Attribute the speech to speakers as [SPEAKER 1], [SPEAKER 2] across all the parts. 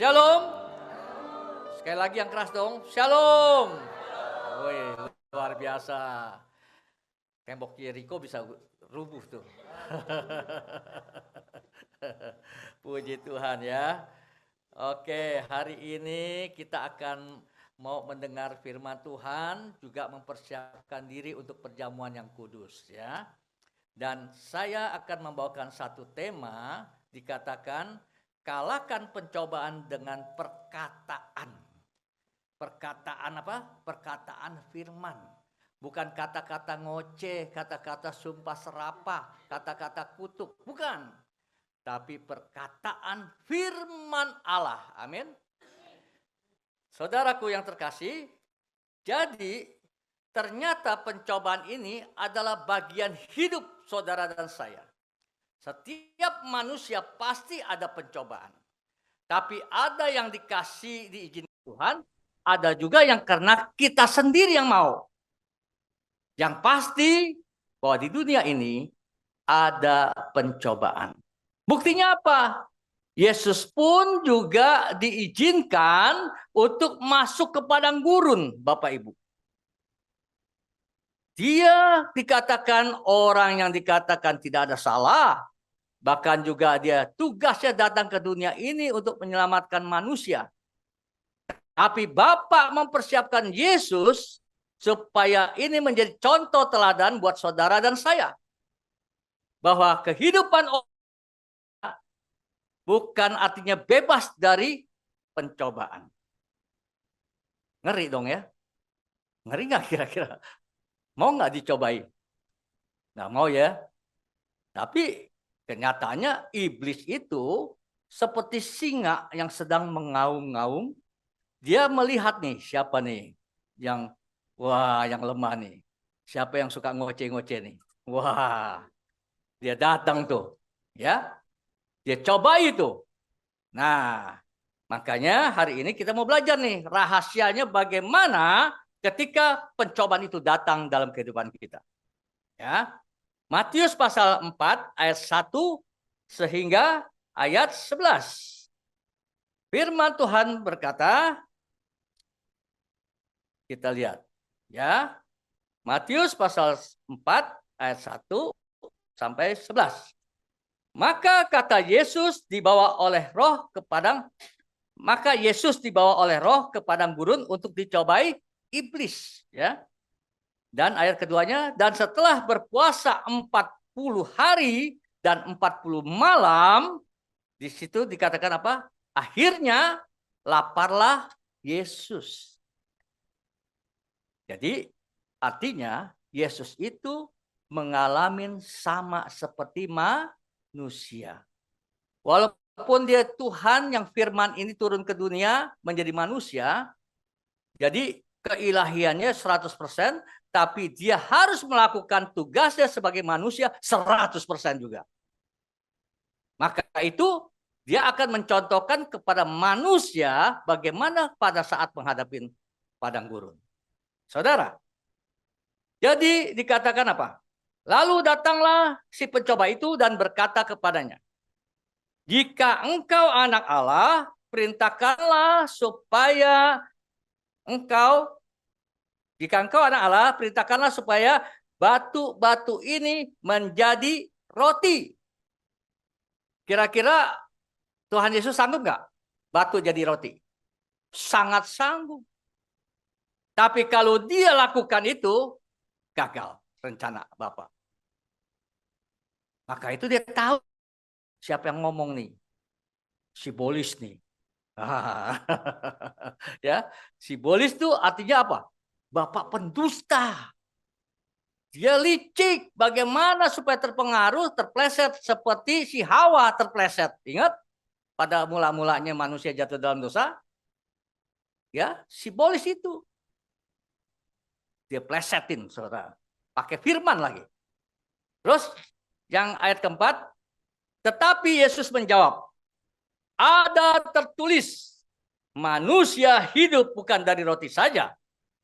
[SPEAKER 1] Shalom. Sekali lagi yang keras dong. Shalom. Woi, luar biasa. Tembok Yeriko bisa rubuh tuh. Puji Tuhan ya. Oke, hari ini kita akan mau mendengar firman Tuhan, juga mempersiapkan diri untuk perjamuan yang kudus ya. Dan saya akan membawakan satu tema, dikatakan kalahkan pencobaan dengan perkataan. Perkataan apa? Perkataan firman. Bukan kata-kata ngoceh, kata-kata sumpah serapah, kata-kata kutuk. Bukan. Tapi perkataan firman Allah. Amin. Saudaraku yang terkasih, jadi ternyata pencobaan ini adalah bagian hidup saudara dan saya. Setiap manusia pasti ada pencobaan. Tapi ada yang dikasih diizinkan Tuhan, ada juga yang karena kita sendiri yang mau. Yang pasti bahwa di dunia ini ada pencobaan. Buktinya apa? Yesus pun juga diizinkan untuk masuk ke padang gurun, Bapak Ibu. Dia dikatakan orang yang dikatakan tidak ada salah. Bahkan juga dia tugasnya datang ke dunia ini untuk menyelamatkan manusia. Tapi Bapa mempersiapkan Yesus supaya ini menjadi contoh teladan buat saudara dan saya. Bahwa kehidupan orang bukan artinya bebas dari pencobaan. Ngeri dong ya? Ngeri nggak kira-kira? Mau nggak dicobain? Nggak mau ya? Tapi kenyataannya iblis itu seperti singa yang sedang mengaum-ngaum. Dia melihat nih siapa nih yang yang lemah nih. Siapa yang suka ngoceh-ngoceh nih. Wah, dia datang tuh. Ya, dia coba itu. Nah, makanya hari ini kita mau belajar nih rahasianya bagaimana ketika pencobaan itu datang dalam kehidupan kita. Ya. Matius pasal 4 ayat 1 sehingga ayat 11. Firman Tuhan berkata, kita lihat ya. Matius pasal 4 ayat 1 sampai 11. Maka kata Yesus dibawa oleh roh ke padang, maka Yesus dibawa oleh roh ke padang gurun untuk dicobai iblis ya. Dan ayat keduanya, dan setelah berpuasa 40 hari dan 40 malam, di situ dikatakan apa? Akhirnya laparlah Yesus. Jadi artinya Yesus itu mengalami sama seperti manusia. Walaupun dia Tuhan yang firman ini turun ke dunia menjadi manusia, jadi keilahiannya 100%, tapi dia harus melakukan tugasnya sebagai manusia 100% juga. Maka itu dia akan mencontohkan kepada manusia bagaimana pada saat menghadapi padang gurun. Saudara, jadi dikatakan apa? Lalu datanglah si pencoba itu dan berkata kepadanya, jika engkau anak Allah, perintahkanlah supaya jika engkau anak Allah, perintahkanlah supaya batu-batu ini menjadi roti. Kira-kira Tuhan Yesus sanggup nggak batu jadi roti? Sangat sanggup. Tapi kalau dia lakukan itu, gagal rencana Bapak. Maka itu dia tahu siapa yang ngomong nih. Simbolis nih. Ya, simbolis itu artinya apa? Bapak pendusta. Dia licik. Bagaimana supaya terpengaruh, terpleset seperti si Hawa terpleset. Ingat? Pada mula-mulanya manusia jatuh dalam dosa. Ya, simbolis itu. Dia plesetin, saudara. Pakai firman lagi. Terus yang ayat keempat, tetapi Yesus menjawab, ada tertulis, manusia hidup bukan dari roti saja,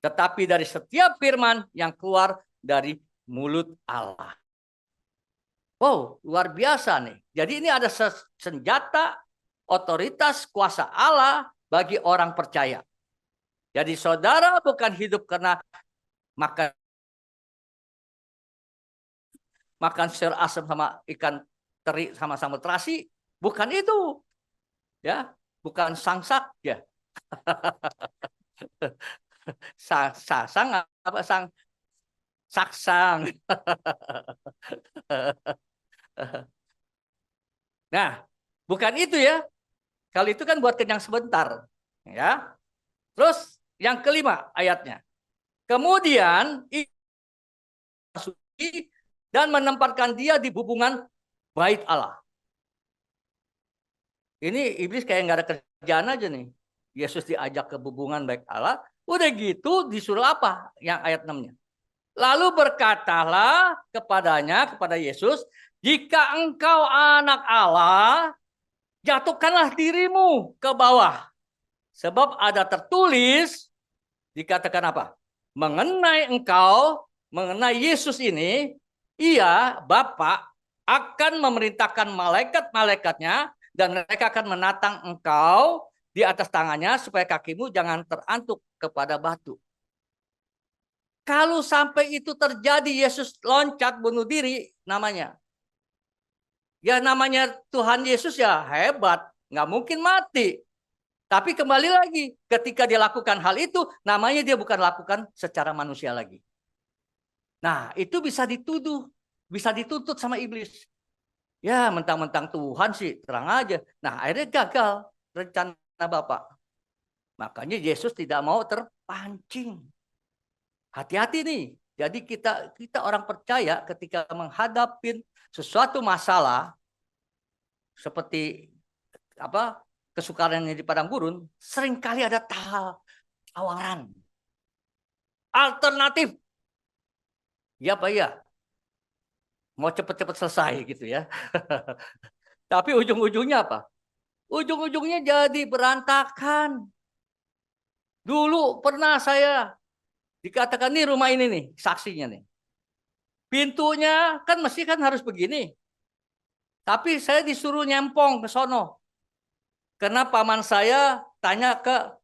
[SPEAKER 1] tetapi dari setiap firman yang keluar dari mulut Allah. Wow, luar biasa nih. Jadi ini ada senjata otoritas kuasa Allah bagi orang percaya. Jadi saudara bukan hidup karena makan sayur asam sama ikan teri sama sambal terasi, bukan itu. Ya, bukan sangsak ya. Sang apa saksang. Nah, bukan itu ya. Kalau itu kan buat kenyang sebentar. Ya. Terus yang kelima ayatnya. Kemudian dan menempatkan dia di hubungan bait Allah. Ini iblis kayak nggak ada kerjaan aja nih. Yesus diajak ke hubungan baik Allah. Udah gitu disuruh apa? Yang ayat 6-nya. Lalu berkatalah kepada Yesus, jika engkau anak Allah, jatuhkanlah dirimu ke bawah. Sebab ada tertulis, dikatakan apa? Mengenai Yesus ini, ia, Bapa, akan memerintahkan malaikat-malaikatnya, dan mereka akan menatang engkau di atas tangannya, supaya kakimu jangan terantuk kepada batu. Kalau sampai itu terjadi, Yesus loncat bunuh diri namanya. Ya namanya Tuhan Yesus ya hebat. Nggak mungkin mati. Tapi kembali lagi, ketika dia lakukan hal itu, namanya dia bukan lakukan secara manusia lagi. Nah, itu bisa dituduh, bisa dituntut sama iblis. Ya, mentang-mentang Tuhan sih, terang aja. Nah, akhirnya gagal rencana Bapak. Makanya Yesus tidak mau terpancing. Hati-hati nih. Jadi kita orang percaya ketika menghadapi sesuatu masalah seperti apa kesukarannya di padang gurun, seringkali ada tawaran alternatif. Ya Pak ya, mau cepet-cepet selesai gitu ya. Tapi ujung-ujungnya apa? Ujung-ujungnya jadi berantakan. Dulu pernah saya dikatakan nih rumah ini nih saksinya nih. Pintunya kan mesti kan harus begini. Tapi saya disuruh nyempong ke sono. Karena paman saya tanya ke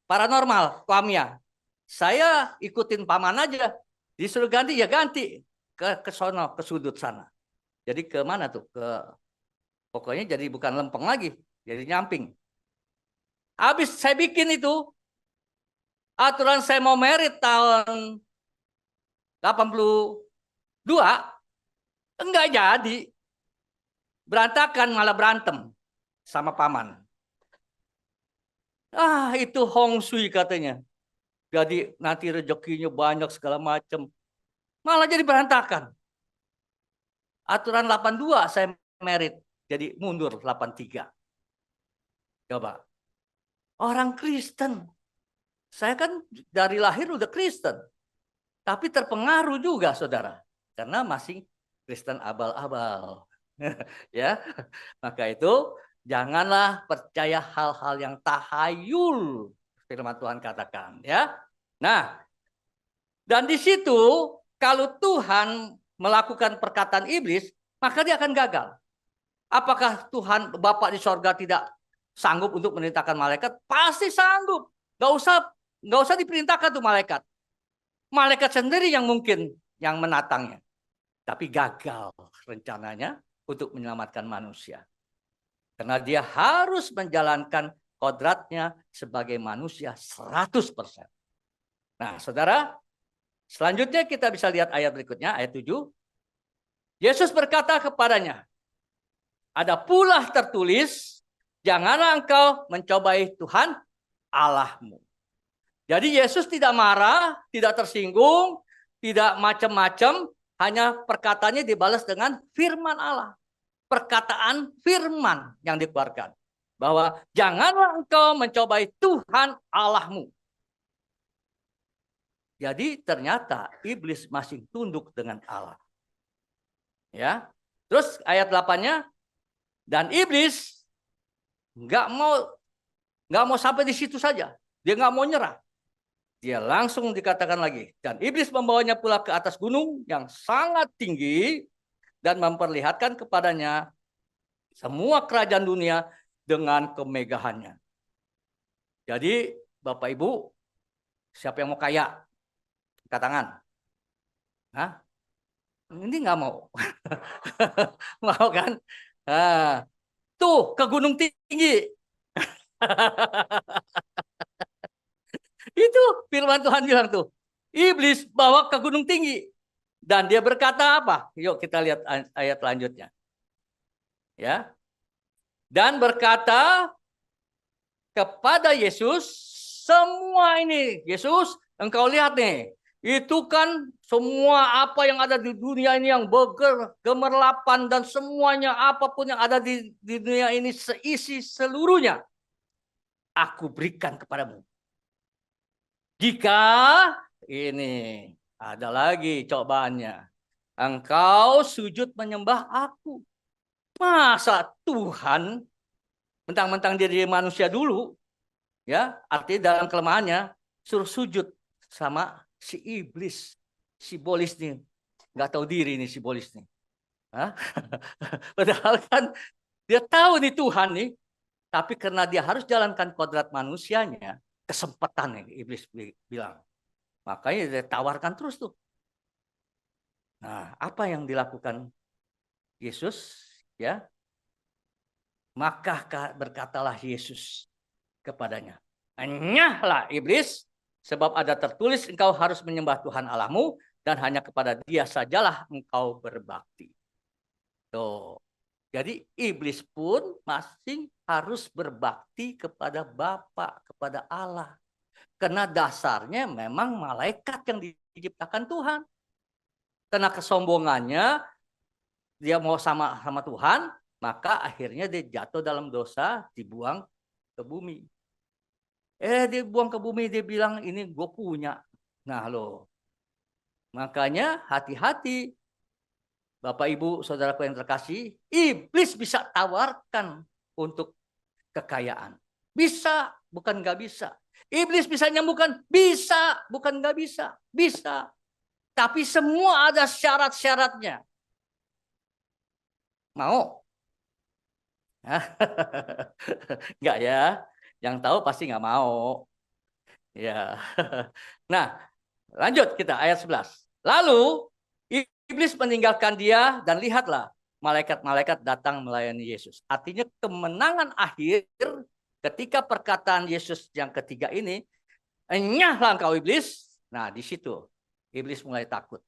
[SPEAKER 1] paranormal, Pamia. Saya ikutin paman aja. Disuruh ganti ya ganti ke sono, ke sudut sana. Jadi ke mana tuh? Pokoknya jadi bukan lempeng lagi, jadi nyamping. Habis saya bikin itu aturan saya mau merit tahun 82 enggak jadi. Berantakan malah berantem sama paman. Ah, itu Hong Sui katanya. Jadi nanti rezekinya banyak segala macam. Malah jadi berantakan. Aturan 82 saya merit, jadi mundur 83. Coba. Orang Kristen. Saya kan dari lahir udah Kristen. Tapi terpengaruh juga saudara. Karena masih Kristen abal-abal. Ya, maka itu janganlah percaya hal-hal yang tahayul, firman Tuhan katakan ya. Nah, dan di situ kalau Tuhan melakukan perkataan iblis, maka dia akan gagal. Apakah Tuhan Bapa di sorga tidak sanggup untuk memerintahkan malaikat? Pasti sanggup. Nggak usah diperintahkan tuh malaikat. Malaikat sendiri yang mungkin yang menatangnya. Tapi gagal rencananya untuk menyelamatkan manusia. Karena dia harus menjalankan kodratnya sebagai manusia 100%. Nah, saudara, selanjutnya kita bisa lihat ayat berikutnya, ayat 7. Yesus berkata kepadanya, ada pula tertulis, janganlah engkau mencobai Tuhan Allahmu. Jadi Yesus tidak marah, tidak tersinggung, tidak macam-macam, hanya perkataannya dibalas dengan firman Allah. Perkataan firman yang dikeluarkan. Bahwa janganlah engkau mencobai Tuhan Allahmu. Jadi ternyata iblis masih tunduk dengan Allah. Ya. Terus ayat 8-nya, dan iblis nggak mau sampai di situ saja. Dia nggak mau nyerah. Dia langsung dikatakan lagi. Dan iblis membawanya pula ke atas gunung yang sangat tinggi dan memperlihatkan kepadanya semua kerajaan dunia dengan kemegahannya. Jadi Bapak Ibu, siapa yang mau kaya? Angkat tangan. Hah? Ini nggak mau. Mau kan? Nah, tuh ke gunung tinggi. Itu firman Tuhan bilang tuh. Iblis bawa ke gunung tinggi. Dan dia berkata apa? Yuk kita lihat ayat selanjutnya. Ya. Dan berkata kepada Yesus, semua ini, Yesus, engkau lihat nih, itu kan semua apa yang ada di dunia ini yang gemerlapan dan semuanya apapun yang ada di dunia ini seisi seluruhnya aku berikan kepadamu. Jika ini ada lagi cobaannya, engkau sujud menyembah aku. Masa Tuhan mentang-mentang dia jadi manusia dulu, ya, artinya dalam kelemahannya suruh sujud sama si iblis, si bolis nih, nggak tahu diri nih si bolis nih. Hah? Padahal kan dia tahu nih Tuhan nih, tapi karena dia harus jalankan kodrat manusianya, kesempatan nih iblis bilang. Makanya dia tawarkan terus tuh. Nah, apa yang dilakukan Yesus? Ya, maka berkatalah Yesus kepadanya, "Enyahlah iblis, sebab ada tertulis engkau harus menyembah Tuhan Allahmu dan hanya kepada Dia sajalah engkau berbakti." Tuh. Jadi iblis pun masing harus berbakti kepada Bapa, kepada Allah. Karena dasarnya memang malaikat yang diciptakan Tuhan. Karena kesombongannya dia mau sama Tuhan, maka akhirnya dia jatuh dalam dosa, dibuang ke bumi. Dia buang ke bumi, dia bilang ini gue punya. Nah loh, makanya hati-hati Bapak Ibu Saudaraku yang terkasih, iblis bisa tawarkan untuk kekayaan. Bisa, bukan nggak bisa. Iblis bisa nyembuhkan, bisa, bukan nggak bisa. Bisa. Tapi semua ada syarat-syaratnya. Mau? Nggak ya. Yang tahu pasti nggak mau. Ya. Nah, lanjut kita ayat 11. Lalu iblis meninggalkan dia dan lihatlah malaikat-malaikat datang melayani Yesus. Artinya kemenangan akhir ketika perkataan Yesus yang ketiga ini, "Enyahlah engkau iblis." Nah, di situ iblis mulai takut.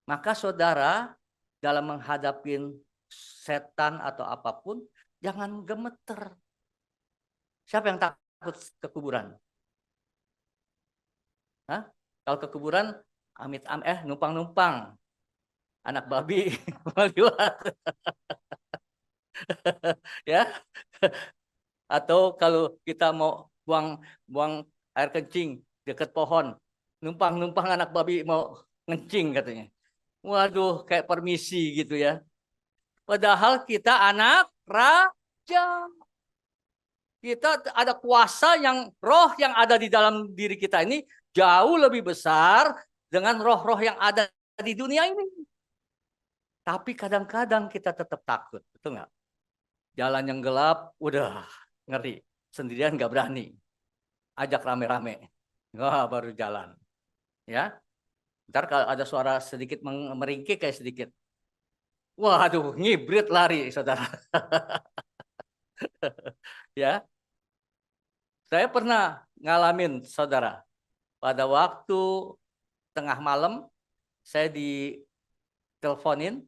[SPEAKER 1] Maka saudara dalam menghadapi setan atau apapun jangan gemeter. Siapa yang takut ke kuburan? Hah? Kalau ke kuburan numpang-numpang anak babi lewat. Ya, atau kalau kita mau buang air kencing dekat pohon, numpang anak babi mau ngencing katanya. Waduh, kayak permisi gitu ya. Padahal kita anak raja. Kita ada kuasa yang roh yang ada di dalam diri kita ini jauh lebih besar dengan roh-roh yang ada di dunia ini. Tapi kadang-kadang kita tetap takut, betul nggak? Jalan yang gelap, udah ngeri. Sendirian nggak berani. Ajak rame-rame. Wah, baru jalan. Ya, ntar kalau ada suara sedikit meringkik kayak sedikit. Waduh, ngibrit lari, saudara. Ya, saya pernah ngalamin, saudara. Pada waktu tengah malam, saya diteleponin,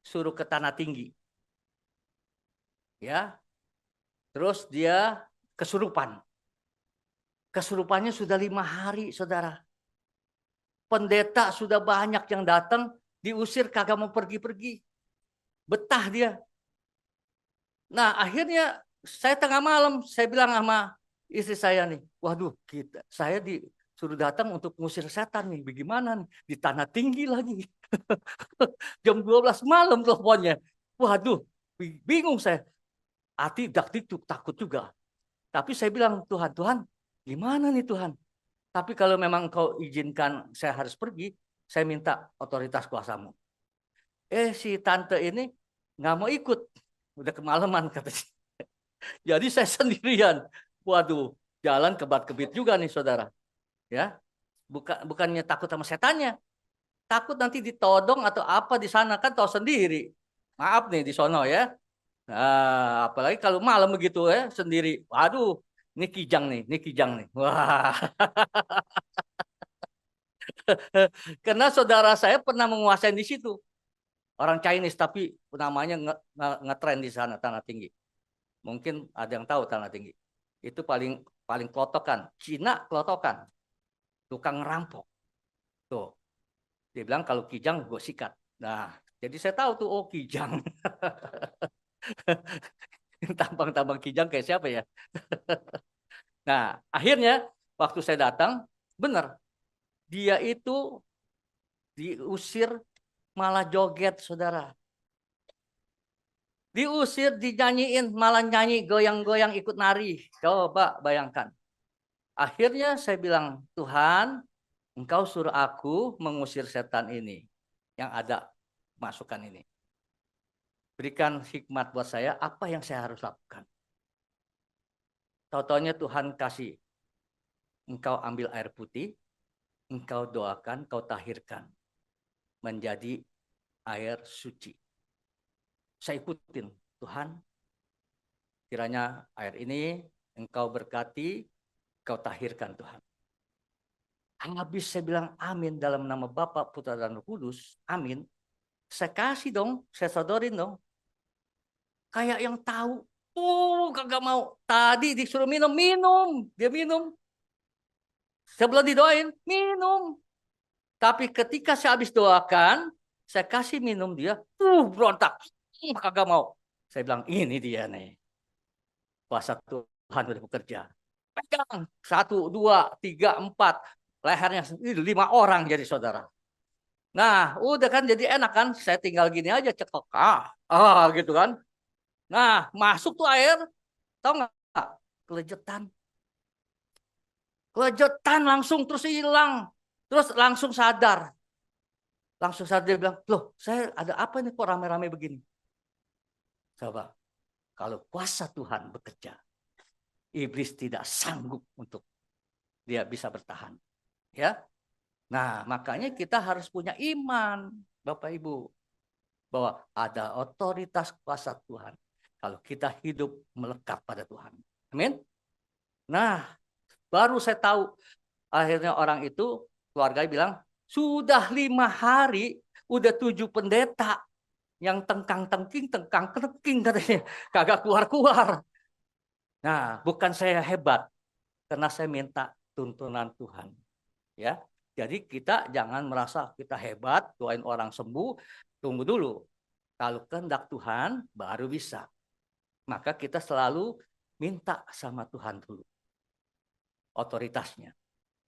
[SPEAKER 1] suruh ke Tanah Tinggi. Ya, terus dia kesurupan. Kesurupannya sudah 5 hari, saudara. Pendeta sudah banyak yang datang, diusir kagak mau pergi-pergi. Betah dia. Nah, akhirnya saya tengah malam, saya bilang sama istri saya nih, waduh, saya disuruh datang untuk mengusir setan nih, bagaimana nih? Di Tanah Tinggi lagi. Jam 12 malam teleponnya. Waduh, bingung saya. Hati dak-dikduk, takut juga. Tapi saya bilang, Tuhan, gimana nih Tuhan? Tapi kalau memang kau izinkan saya harus pergi, saya minta otoritas kuasamu. Si tante ini nggak mau ikut. Udah kemalaman katanya. Jadi saya sendirian. Waduh, jalan kebat-kebit juga nih saudara. Ya, bukannya takut sama setannya, takut nanti ditodong atau apa di sana, kan tahu sendiri. Maaf nih di sono ya. Nah, apalagi kalau malam begitu ya sendiri. Waduh, ini kijang nih, ini kijang nih. Wah, karena saudara saya pernah menguasai di situ. Orang Chinese tapi namanya ngetren di sana Tanah Tinggi. Mungkin ada yang tahu Tanah Tinggi. Itu paling paling klotokan. Cina klotokan. Tukang ngerampok. Tuh. Dia bilang kalau kijang gue sikat. Nah, jadi saya tahu tuh, oh kijang. Tampang-tampang kijang kayak siapa ya? Nah, akhirnya waktu saya datang, benar. Dia itu diusir malah joget, saudara. Diusir, dinyanyiin, malah nyanyi, goyang-goyang, ikut nari. Coba bayangkan. Akhirnya saya bilang, Tuhan, Engkau suruh aku mengusir setan ini. Yang ada masukan ini. Berikan hikmat buat saya, apa yang saya harus lakukan. Tahu-taunya Tuhan kasih. Engkau ambil air putih, engkau doakan, engkau tahirkan. Menjadi air suci. Saya ikutin, Tuhan, kiranya air ini engkau berkati, engkau tahirkan Tuhan. Habis saya bilang amin dalam nama Bapa, Putra, dan Roh Kudus, amin. Saya kasih dong, saya sodorin dong. Kayak yang tahu, kagak mau. Tadi disuruh minum, minum. Dia minum. Sebelum didoain, minum. Tapi ketika saya habis doakan, saya kasih minum dia, berontak. Kagak mau. Saya bilang, ini dia nih. Kuasa Tuhan udah bekerja. Pegang. 1, 2, 3, 4. Lehernya 5 orang jadi saudara. Nah, udah kan jadi enak kan. Saya tinggal gini aja cetok. Gitu kan. Nah, masuk tuh air. Tahu nggak? Kelejetan. Kelejetan langsung terus hilang. Terus langsung sadar. Langsung sadar dia bilang, loh saya ada apa nih kok rame-rame begini. Coba, kalau kuasa Tuhan bekerja, iblis tidak sanggup untuk dia bisa bertahan. Ya, nah makanya kita harus punya iman, Bapak Ibu, bahwa ada otoritas kuasa Tuhan. Kalau kita hidup melekat pada Tuhan. Amin. Nah, baru saya tahu akhirnya orang itu keluarga bilang sudah 5 hari, udah 7 pendeta yang tengkang-tengking katanya, kagak keluar-keluar. Nah, bukan saya hebat, karena saya minta tuntunan Tuhan. Ya, jadi kita jangan merasa kita hebat, doain orang sembuh, tunggu dulu. Kalau kehendak Tuhan baru bisa. Maka kita selalu minta sama Tuhan dulu. Otoritasnya.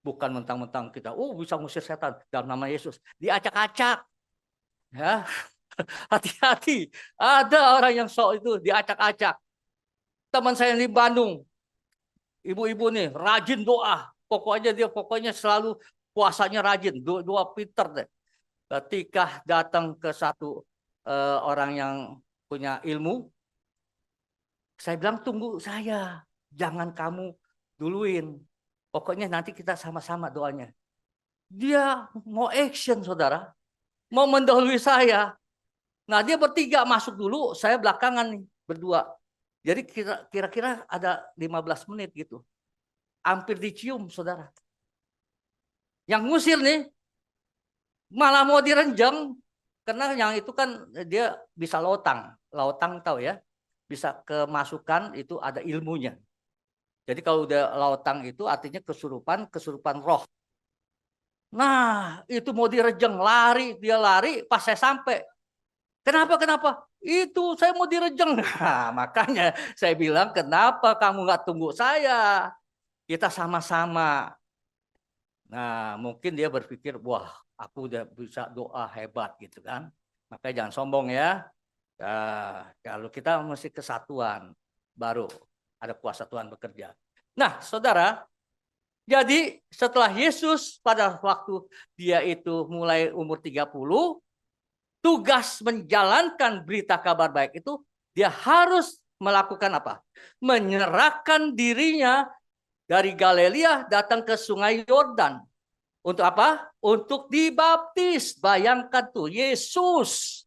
[SPEAKER 1] Bukan mentang-mentang kita, bisa ngusir setan dalam nama Yesus. Diacak-acak. Ya, hati-hati. Ada orang yang sok itu diacak-acak. Teman saya di Bandung, ibu-ibu nih rajin doa. Pokoknya selalu puasanya rajin. Doa pinter deh. Ketika datang ke satu orang yang punya ilmu, saya bilang tunggu saya. Jangan kamu duluin. Pokoknya nanti kita sama-sama doanya. Dia mau action saudara. Mau mendahului saya. Nah dia bertiga masuk dulu, saya belakangan nih berdua. Jadi kira-kira ada 15 menit gitu. Hampir dicium saudara. Yang ngusir nih malah mau direnjang. Karena yang itu kan dia bisa lautang. Lautang tahu ya. Bisa kemasukan itu ada ilmunya. Jadi kalau udah lautang itu artinya kesurupan roh. Nah itu mau direjeng, dia lari pas saya sampai. Kenapa? Itu saya mau direjeng. Nah, makanya saya bilang, kenapa kamu nggak tunggu saya? Kita sama-sama. Nah, mungkin dia berpikir, wah, aku udah bisa doa hebat gitu kan. Makanya jangan sombong ya. Nah, kalau kita mesti kesatuan, baru ada kuasa Tuhan bekerja. Nah, saudara, jadi setelah Yesus pada waktu dia itu mulai umur 30, tugas menjalankan berita kabar baik itu dia harus melakukan apa? Menyerahkan dirinya dari Galilea datang ke Sungai Yordan. Untuk apa? Untuk dibaptis. Bayangkan tuh, Yesus.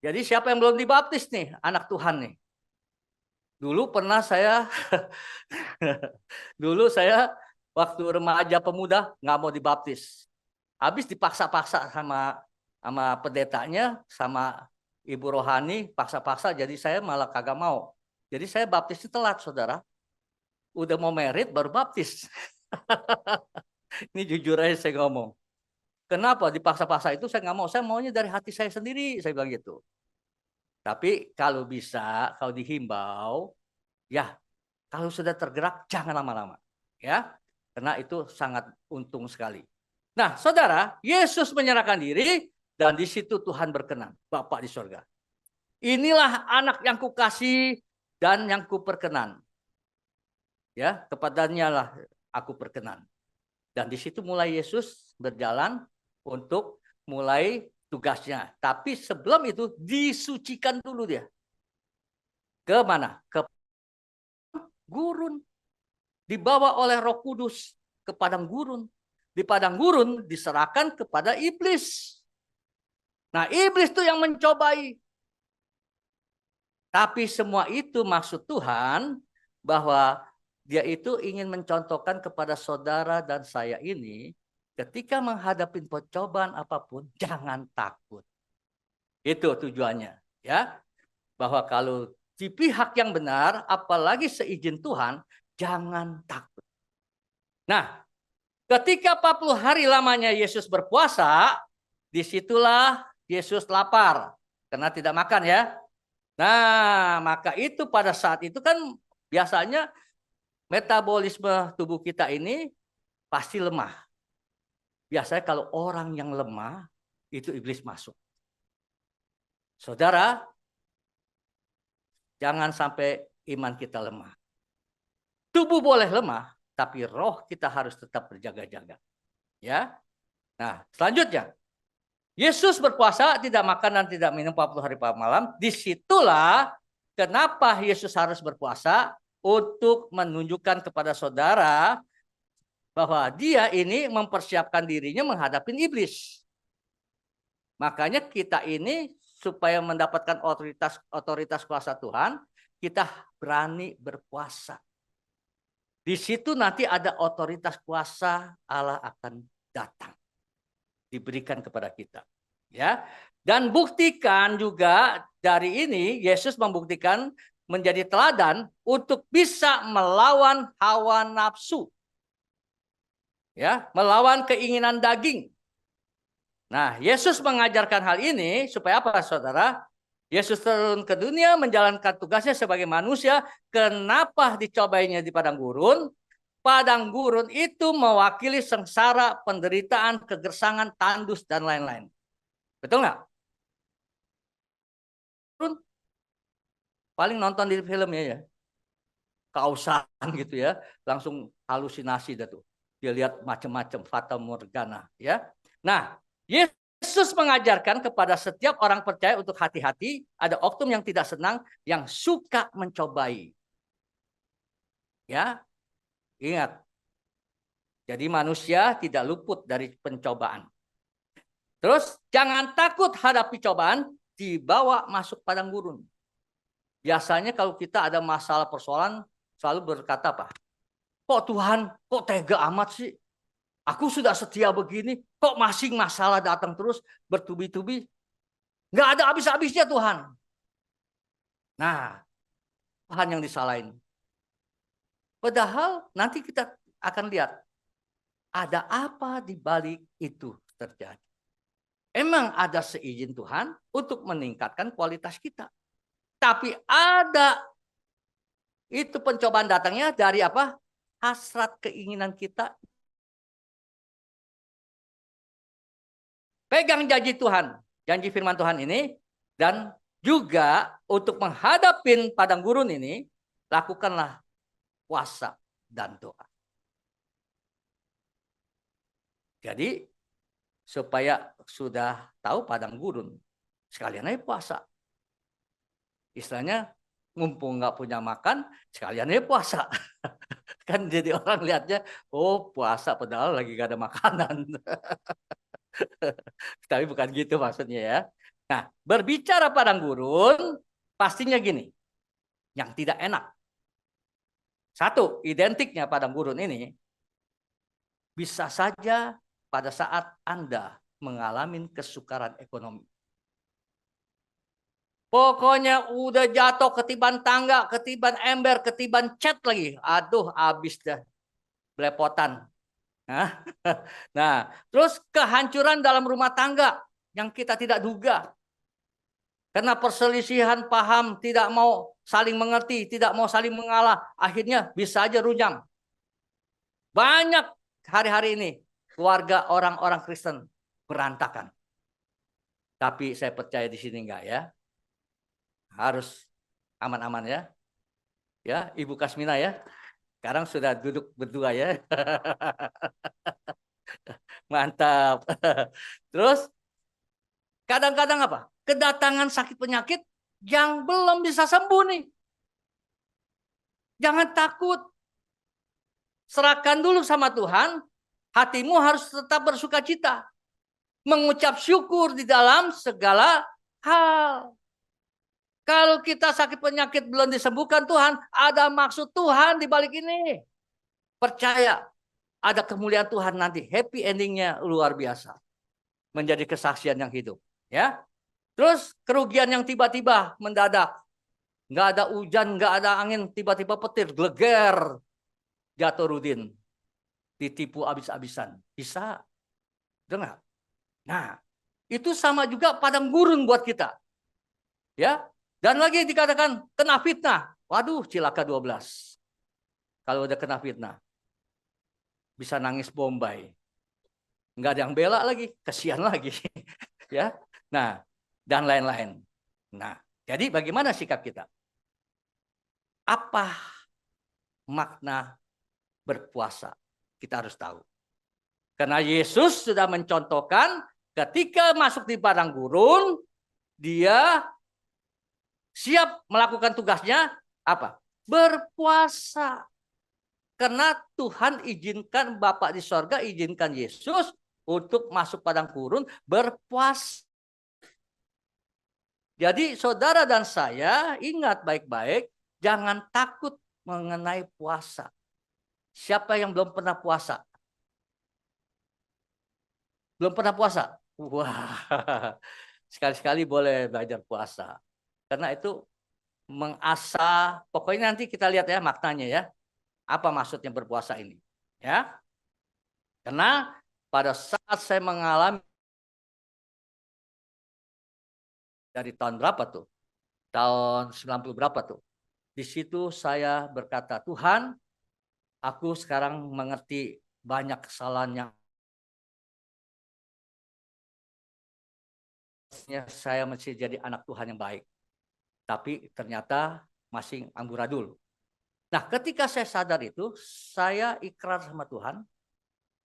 [SPEAKER 1] Jadi siapa yang belum dibaptis nih? Anak Tuhan nih. Dulu pernah saya, dulu saya waktu remaja pemuda nggak mau dibaptis. Habis dipaksa-paksa sama pendetanya, sama ibu rohani, paksa-paksa. Jadi saya malah kagak mau. Jadi saya baptisnya telat, saudara. Udah mau merit baru baptis. Ini jujur aja saya ngomong. Kenapa dipaksa-paksa itu saya nggak mau. Saya maunya dari hati saya sendiri, saya bilang gitu. Tapi kalau bisa, kalau dihimbau, ya kalau sudah tergerak jangan lama-lama, ya, karena itu sangat untung sekali. Nah, saudara, Yesus menyerahkan diri dan di situ Tuhan berkenan, Bapa di sorga. Inilah anak yang kukasih dan yang kuperkenan. Ya, kepadanya lah aku perkenan. Dan di situ mulai Yesus berjalan untuk mulai tugasnya. Tapi sebelum itu disucikan dulu dia. Ke mana? Ke gurun. Dibawa oleh Roh Kudus ke padang gurun. Di padang gurun diserahkan kepada iblis. Nah, iblis itu yang mencobai. Tapi semua itu maksud Tuhan bahwa dia itu ingin mencontohkan kepada saudara dan saya ini, ketika menghadapi pencobaan apapun, jangan takut. Itu tujuannya, ya. Bahwa kalau di pihak yang benar, apalagi seizin Tuhan, jangan takut. Nah, ketika 40 hari lamanya Yesus berpuasa, disitulah Yesus lapar. Karena tidak makan ya. Nah, maka itu pada saat itu kan biasanya metabolisme tubuh kita ini pasti lemah. Biasanya kalau orang yang lemah, itu iblis masuk. Saudara, jangan sampai iman kita lemah. Tubuh boleh lemah, tapi roh kita harus tetap berjaga-jaga. Ya. Nah, selanjutnya. Yesus berpuasa, tidak makan dan tidak minum 40 hari 40 malam. Disitulah kenapa Yesus harus berpuasa, untuk menunjukkan kepada saudara bahwa dia ini mempersiapkan dirinya menghadapi iblis. Makanya kita ini supaya mendapatkan otoritas kuasa Tuhan, kita berani berpuasa. Di situ nanti ada otoritas kuasa Allah akan datang. Diberikan kepada kita. Ya. Dan buktikan juga dari ini, Yesus membuktikan menjadi teladan untuk bisa melawan hawa nafsu. Ya, melawan keinginan daging. Nah, Yesus mengajarkan hal ini supaya apa, saudara? Yesus turun ke dunia menjalankan tugasnya sebagai manusia. Kenapa dicobainya di padang gurun? Padang gurun itu mewakili sengsara, penderitaan, kegersangan, tandus, dan lain-lain. Betul nggak? Paling nonton di filmnya ya. Kausan gitu ya. Langsung halusinasi dah tuh. Dia lihat macam-macam fata morgana. Ya. Nah, Yesus mengajarkan kepada setiap orang percaya untuk hati-hati. Ada oknum yang tidak senang, yang suka mencobai. Ya, ingat. Jadi manusia tidak luput dari pencobaan. Terus jangan takut hadapi cobaan, dibawa masuk padang gurun. Biasanya kalau kita ada masalah persoalan, selalu berkata apa? Kok Tuhan, kok tega amat sih? Aku sudah setia begini, kok masih masalah datang terus bertubi-tubi? Nggak ada habis-habisnya Tuhan. Nah, Tuhan yang disalahin. Padahal nanti kita akan lihat, ada apa di balik itu terjadi. Emang ada seizin Tuhan untuk meningkatkan kualitas kita. Tapi ada itu pencobaan datangnya dari apa? Hasrat keinginan kita. Pegang janji Tuhan, janji firman Tuhan ini. Dan juga untuk menghadapi padang gurun ini, lakukanlah puasa dan doa. Jadi supaya sudah tahu padang gurun, sekalian aja puasa. Istilahnya Mumpung nggak punya makan, sekalian ya puasa. Kan jadi orang lihatnya, oh puasa padahal lagi gak ada makanan. Tapi bukan gitu maksudnya ya. Nah, berbicara padang gurun, pastinya gini, yang tidak enak. Satu, identiknya padang gurun ini, bisa saja pada saat Anda mengalami kesukaran ekonomi. Pokoknya udah jatuh ketiban tangga, ketiban ember, ketiban cat lagi. Aduh, habis dah. Belepotan. Nah, terus kehancuran dalam rumah tangga yang kita tidak duga. Karena perselisihan paham, tidak mau saling mengerti, tidak mau saling mengalah. Akhirnya bisa aja runjang. Banyak hari-hari ini keluarga orang-orang Kristen berantakan. Tapi saya percaya di sini enggak ya. Harus aman-aman ya. Ya, Ibu Kasmina ya. Sekarang sudah duduk berdua ya. Mantap. Terus kadang-kadang apa? Kedatangan sakit penyakit yang belum bisa sembuh nih. Jangan takut. Serahkan dulu sama Tuhan. Hatimu harus tetap bersuka cita. Mengucap syukur di dalam segala hal. Kalau kita sakit penyakit belum disembuhkan Tuhan, ada maksud Tuhan di balik ini. Percaya, ada kemuliaan Tuhan nanti. Happy endingnya luar biasa. Menjadi kesaksian yang hidup. Ya. Terus kerugian yang tiba-tiba mendadak. Nggak ada hujan, nggak ada angin, tiba-tiba petir, geleger. Jatuh Rudin. Ditipu habis-habisan. Bisa. Dengar. Nah, itu sama juga padang gurun buat kita. Ya. Dan lagi dikatakan kena fitnah. Waduh, cilaka 12. Kalau udah kena fitnah. Bisa nangis Bombay. Nggak ada yang bela lagi. Kasihan lagi. Ya. Nah, dan lain-lain. Nah, jadi bagaimana sikap kita? Apa makna berpuasa? Kita harus tahu. Karena Yesus sudah mencontohkan ketika masuk di padang gurun, dia siap melakukan tugasnya apa? Berpuasa. Karena Tuhan izinkan, Bapa di sorga izinkan Yesus untuk masuk padang gurun berpuasa. Jadi saudara dan saya ingat baik-baik, jangan takut mengenai puasa. Siapa yang belum pernah puasa? Belum pernah puasa? Wah, sekali-sekali boleh belajar puasa. Karena itu mengasah, pokoknya nanti kita lihat ya maknanya ya. Apa maksudnya berpuasa ini? Ya. Karena pada saat saya mengalami dari tahun berapa tuh? Tahun 90 berapa tuh? Di situ saya berkata, Tuhan, aku sekarang mengerti banyak kesalahan yang saya mesti jadi anak Tuhan yang baik. Tapi ternyata masih amburadul. Nah, ketika saya sadar itu, saya ikrar sama Tuhan,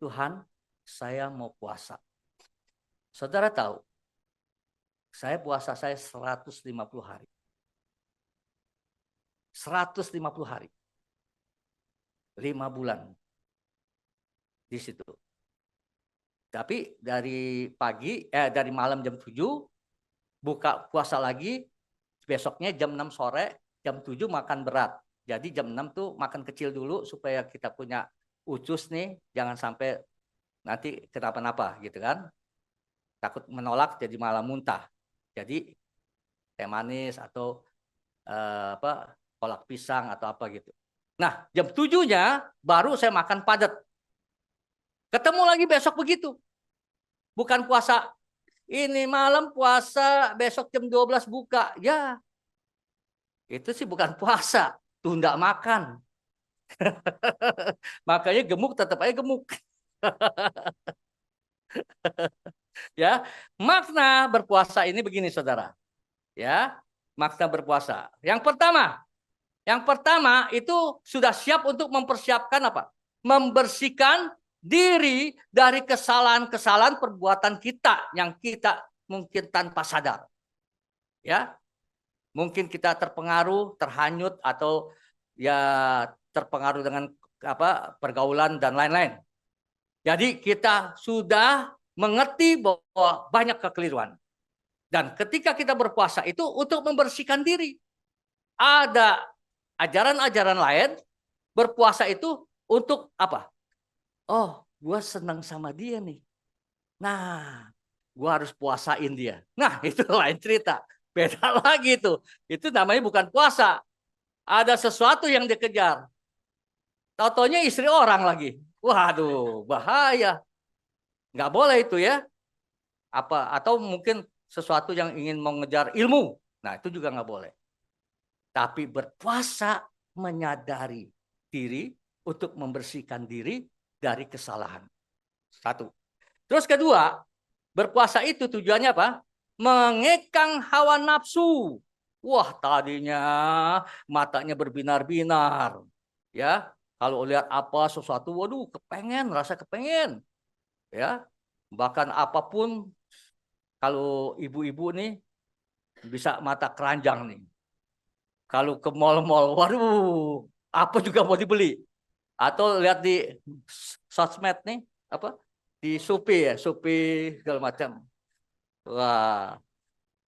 [SPEAKER 1] Tuhan, saya mau puasa. Saudara tahu, saya puasa saya 150 hari. 150 hari. 5 bulan. Di situ. Tapi dari dari malam jam 7, buka puasa lagi, besoknya jam 6 sore, jam 7 makan berat. Jadi jam 6 tuh makan kecil dulu supaya kita punya ucus nih, jangan sampai nanti kenapa-napa gitu kan. Takut menolak jadi malah muntah. Jadi teh manis atau kolak pisang atau apa gitu. Nah, jam 7-nya baru saya makan padat. Ketemu lagi besok begitu. Bukan puasa ini malam puasa, besok jam 12 buka. Ya, itu sih bukan puasa. Tunda makan. Makanya gemuk tetap aja gemuk. Ya, makna berpuasa ini begini saudara. Ya, makna berpuasa. Yang pertama itu sudah siap untuk mempersiapkan apa? Membersihkan diri dari kesalahan-kesalahan perbuatan kita yang kita mungkin tanpa sadar. Ya. Mungkin kita terpengaruh, terhanyut, atau ya terpengaruh dengan pergaulan dan lain-lain. Jadi kita sudah mengerti bahwa banyak kekeliruan. Dan ketika kita berpuasa itu untuk membersihkan diri. Ada ajaran-ajaran lain, berpuasa itu untuk apa? Oh, gue senang sama dia nih. Nah, gue harus puasain dia. Nah, itu lain cerita. Beda lagi itu. Itu namanya bukan puasa. Ada sesuatu yang dikejar. Tau-taunya istri orang lagi. Waduh, bahaya. Nggak boleh itu ya. Atau mungkin sesuatu yang ingin mengejar ilmu. Nah, itu juga nggak boleh. Tapi berpuasa menyadari diri untuk membersihkan diri dari kesalahan. Satu. Terus kedua, berpuasa itu tujuannya apa? Mengekang hawa nafsu. Wah, tadinya matanya berbinar-binar. Ya, kalau lihat apa sesuatu, waduh, rasa kepengen. Ya, bahkan apapun, kalau ibu-ibu nih bisa mata keranjang nih. Kalau ke mall-mall, waduh, apa juga mau dibeli. Atau lihat di sosmed nih, di Shopee ya, Shopee segala macam. Wah,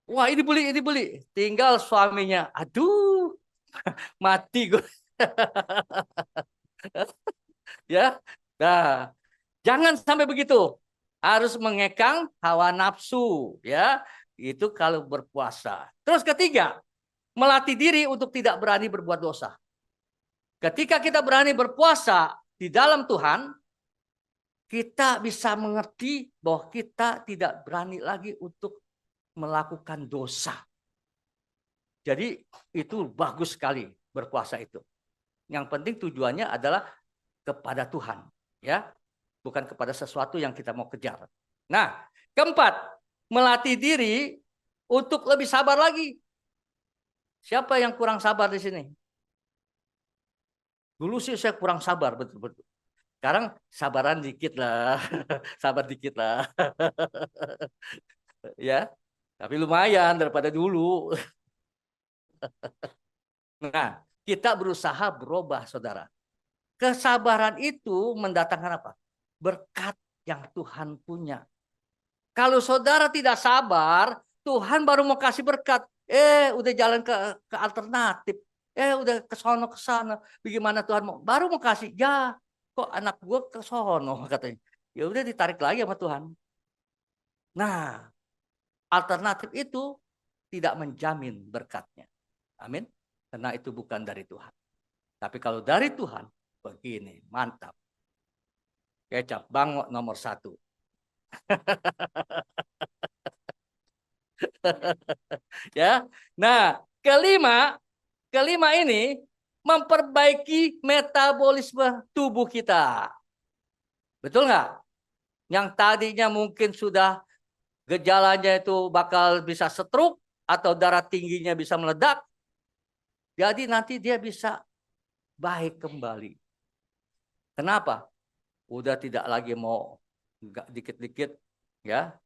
[SPEAKER 1] wah ini beli. Tinggal suaminya, aduh, mati gue. Ya, nah, jangan sampai begitu. Harus mengekang hawa nafsu, ya. Itu kalau berpuasa. Terus ketiga, melatih diri untuk tidak berani berbuat dosa. Ketika kita berani berpuasa di dalam Tuhan, kita bisa mengerti bahwa kita tidak berani lagi untuk melakukan dosa. Jadi itu bagus sekali berpuasa itu. Yang penting tujuannya adalah kepada Tuhan, ya, bukan kepada sesuatu yang kita mau kejar. Nah, keempat, melatih diri untuk lebih sabar lagi. Siapa yang kurang sabar di sini? Dulu sih saya kurang sabar, betul-betul. Sekarang sabaran dikit lah, sabar dikit lah, ya. Tapi lumayan daripada dulu. Nah, kita berusaha berubah, saudara. Kesabaran itu mendatangkan apa? Berkat yang Tuhan punya. Kalau saudara tidak sabar, Tuhan baru mau kasih berkat. Udah jalan ke alternatif. Udah ke sono ke sana. Bagaimana Tuhan baru mau kasih? Ya, kok anak gue ke sono katanya. Ya udah ditarik lagi sama Tuhan. Nah, alternatif itu tidak menjamin berkatnya. Amin. Karena itu bukan dari Tuhan. Tapi kalau dari Tuhan, begini, mantap. Kecap, bang nomor 1. Ya. Nah, kelima ini memperbaiki metabolisme tubuh kita. Betul nggak? Yang tadinya mungkin sudah gejalanya itu bakal bisa stroke atau darah tingginya bisa meledak. Jadi nanti dia bisa baik kembali. Kenapa? Udah tidak lagi mau dikit-dikit ya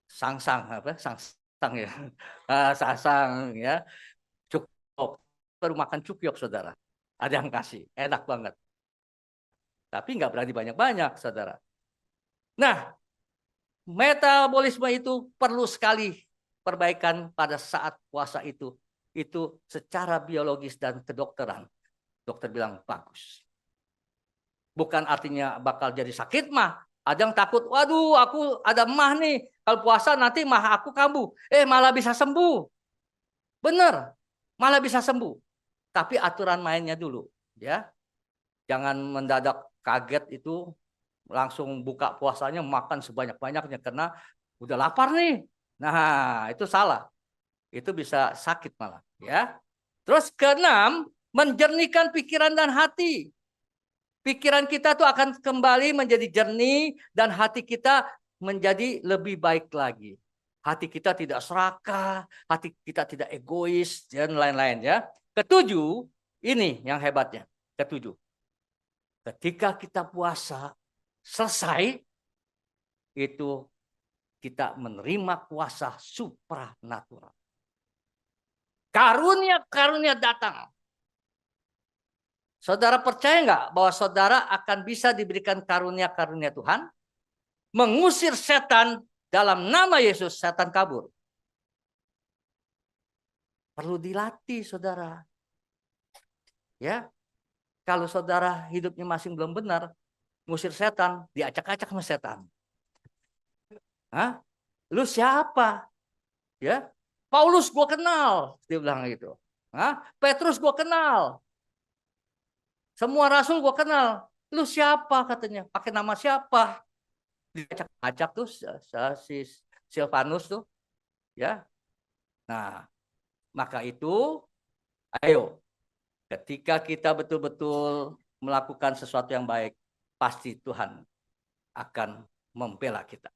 [SPEAKER 1] sangsang sangsang ya sangsang ya cukup baru makan cukyok saudara, ada yang kasih enak banget tapi nggak berani banyak-banyak saudara. Nah, metabolisme itu perlu sekali perbaikan pada saat puasa itu secara biologis dan kedokteran dokter bilang bagus. Bukan artinya bakal jadi sakit mah. Ada yang takut, waduh aku ada mah nih. Kalau puasa nanti mah aku kambuh. Malah bisa sembuh. Bener, malah bisa sembuh. Tapi aturan mainnya dulu. Ya, jangan mendadak kaget itu langsung buka puasanya makan sebanyak-banyaknya. Karena udah lapar nih. Nah, itu salah. Itu bisa sakit malah. Ya. Terus keenam, menjernihkan pikiran dan hati. Pikiran kita tuh akan kembali menjadi jernih dan hati kita menjadi lebih baik lagi. Hati kita tidak serakah, hati kita tidak egois dan lain-lain ya. Ketujuh, ini yang hebatnya. Ketujuh, ketika kita puasa selesai itu kita menerima kuasa supranatural. Karunia-karunia datang. Saudara percaya nggak bahwa saudara akan bisa diberikan karunia-karunia Tuhan? Mengusir setan dalam nama Yesus, setan kabur. Perlu dilatih, saudara. Ya, kalau saudara hidupnya masih belum benar, ngusir setan, diacak-acak sama setan. Hah? Lu siapa? Ya, Paulus gua kenal, dia bilang gitu. Hah? Petrus gua kenal. Semua rasul gua kenal. Lu siapa katanya? Pakai nama siapa? Diacak-acak tuh si Silvanus tuh, ya. Nah, maka itu ayo ketika kita betul-betul melakukan sesuatu yang baik, pasti Tuhan akan membela kita.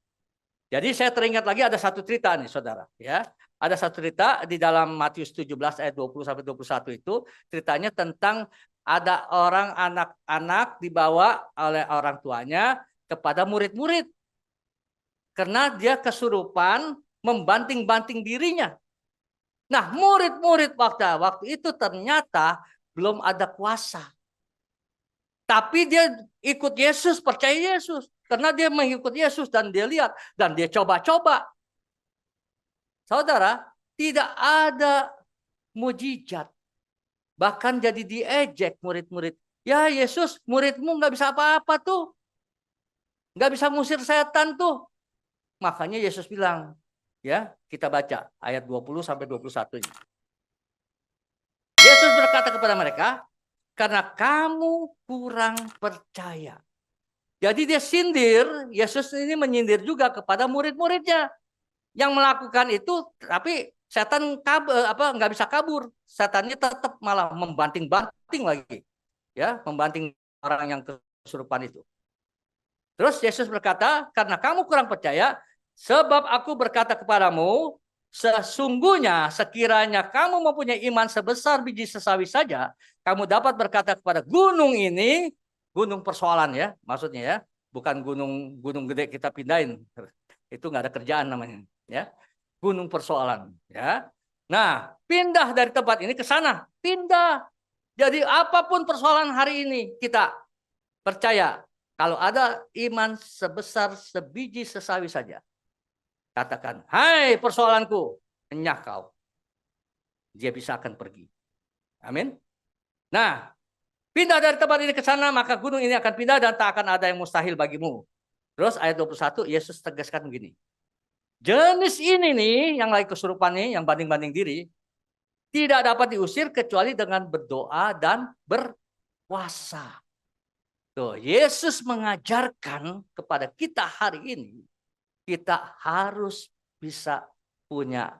[SPEAKER 1] Jadi saya teringat lagi ada satu cerita nih saudara, ya. Ada satu cerita di dalam Matius 17 ayat 20 sampai 21 itu ceritanya tentang ada orang anak-anak dibawa oleh orang tuanya kepada murid-murid karena dia kesurupan membanting-banting dirinya. Nah, murid-murid waktu itu ternyata belum ada kuasa. Tapi dia ikut Yesus, percaya Yesus. Karena dia mengikut Yesus dan dia lihat. Dan dia coba-coba. Saudara, tidak ada mujizat. Bahkan jadi diejek murid-murid. Ya Yesus, muridmu nggak bisa apa-apa tuh. Nggak bisa ngusir setan tuh. Makanya Yesus bilang, ya kita baca ayat 20 sampai 21. Yesus berkata kepada mereka, karena kamu kurang percaya. Jadi dia sindir, Yesus ini menyindir juga kepada murid-muridnya yang melakukan itu, tapi setan nggak bisa kabur, setannya tetap malah membanting-banting lagi, ya membanting orang yang kesurupan itu. Terus Yesus berkata, karena kamu kurang percaya, sebab aku berkata kepadamu, sesungguhnya sekiranya kamu mempunyai iman sebesar biji sesawi saja, kamu dapat berkata kepada gunung ini, gunung persoalan ya, maksudnya ya, bukan gunung gede kita pindahin, itu nggak ada kerjaan namanya, ya, gunung persoalan, ya. Nah, pindah dari tempat ini ke sana, pindah. Jadi apapun persoalan hari ini kita percaya, kalau ada iman sebesar sebiji sesawi saja, katakan, hai persoalanku, enyah kau. Dia bisa akan pergi. Amin. Nah, pindah dari tempat ini ke sana, maka gunung ini akan pindah dan tak akan ada yang mustahil bagimu. Terus ayat 21, Yesus tegaskan begini. Jenis ini nih, yang lagi kesurupan nih, yang banding-banding diri, tidak dapat diusir kecuali dengan berdoa dan berpuasa. Tuh, Yesus mengajarkan kepada kita hari ini, kita harus bisa punya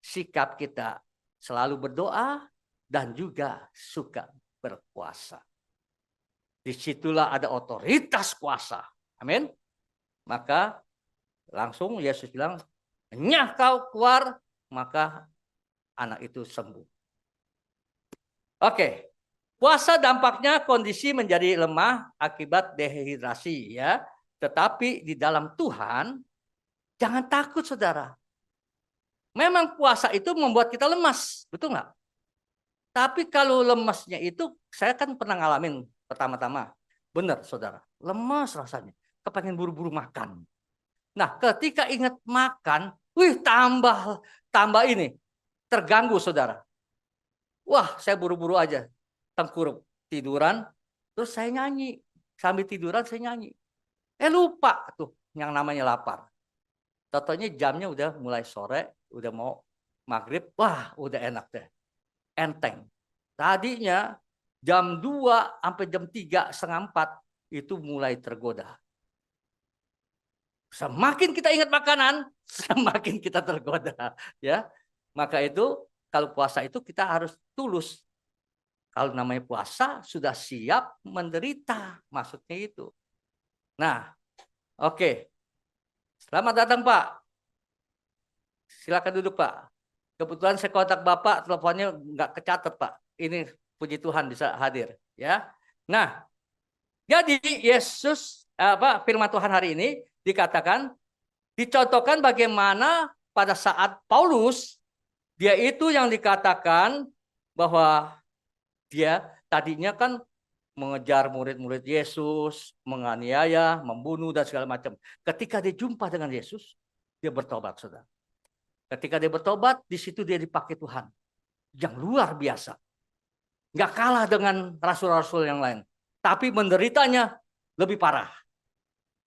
[SPEAKER 1] sikap kita selalu berdoa dan juga suka berpuasa. Disitulah ada otoritas kuasa. Amin. Maka langsung Yesus bilang, enyah kau keluar, maka anak itu sembuh. Oke. Puasa dampaknya kondisi menjadi lemah akibat dehidrasi ya. Tetapi di dalam Tuhan, jangan takut saudara. Memang puasa itu membuat kita lemas, betul nggak? Tapi kalau lemasnya itu, saya kan pernah ngalamin pertama-tama. Benar saudara, lemas rasanya. Kepengen buru-buru makan. Nah ketika ingat makan, tambah ini. Terganggu saudara. Wah saya buru-buru aja. Tengkurap, tiduran. Terus saya nyanyi. Sambil tiduran saya nyanyi. Lupa tuh yang namanya lapar. Totonya jamnya udah mulai sore, udah mau maghrib, wah udah enak deh. Enteng. Tadinya jam 2 sampai jam 3, setengah 4 itu mulai tergoda. Semakin kita ingat makanan, semakin kita tergoda. Ya, maka itu kalau puasa itu kita harus tulus. Kalau namanya puasa sudah siap menderita, maksudnya itu. Nah, oke. Selamat datang Pak. Silakan duduk Pak. Kebetulan saya kontak Bapak, teleponnya nggak kecatat Pak. Ini puji Tuhan bisa hadir, ya. Nah, jadi Yesus firman Tuhan hari ini dikatakan dicontohkan bagaimana pada saat Paulus Dia itu yang dikatakan bahwa dia tadinya kan mengejar murid-murid Yesus, menganiaya, membunuh, dan segala macam. Ketika dia jumpa dengan Yesus, dia bertobat, saudara. Ketika dia bertobat, di situ dia dipakai Tuhan. Yang luar biasa. Nggak kalah dengan rasul-rasul yang lain. Tapi menderitanya lebih parah.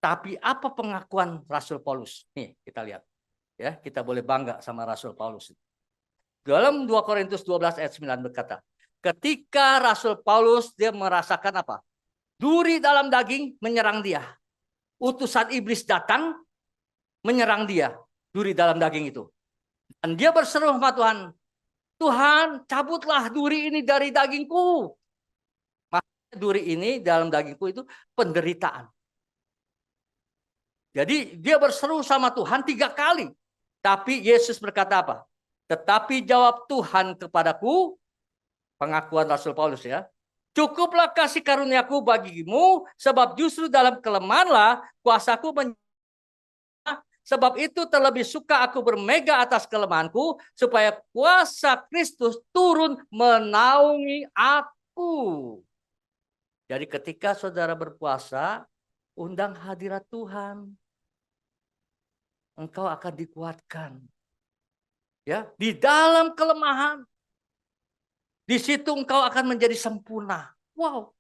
[SPEAKER 1] Tapi apa pengakuan Rasul Paulus? Nih, kita lihat. Ya, kita boleh bangga sama Rasul Paulus. Dalam 2 Korintus 12 ayat 9 berkata, ketika Rasul Paulus dia merasakan apa? Duri dalam daging menyerang dia. Utusan iblis datang menyerang dia. Duri dalam daging itu. Dan dia berseru sama Tuhan. Tuhan, cabutlah duri ini dari dagingku. Maksudnya duri ini dalam dagingku itu penderitaan. Jadi dia berseru sama Tuhan 3 kali. Tapi Yesus berkata apa? Tetapi jawab Tuhan kepadaku, pengakuan Rasul Paulus ya. Cukuplah kasih karuniaku bagimu, sebab justru dalam kelemahanlah kuasaku sebab itu terlebih suka aku bermega atas kelemahanku, supaya kuasa Kristus turun menaungi aku. Jadi ketika saudara berpuasa, undang hadirat Tuhan. Engkau akan dikuatkan. Ya, di dalam kelemahan. Di situ engkau akan menjadi sempurna. Wow,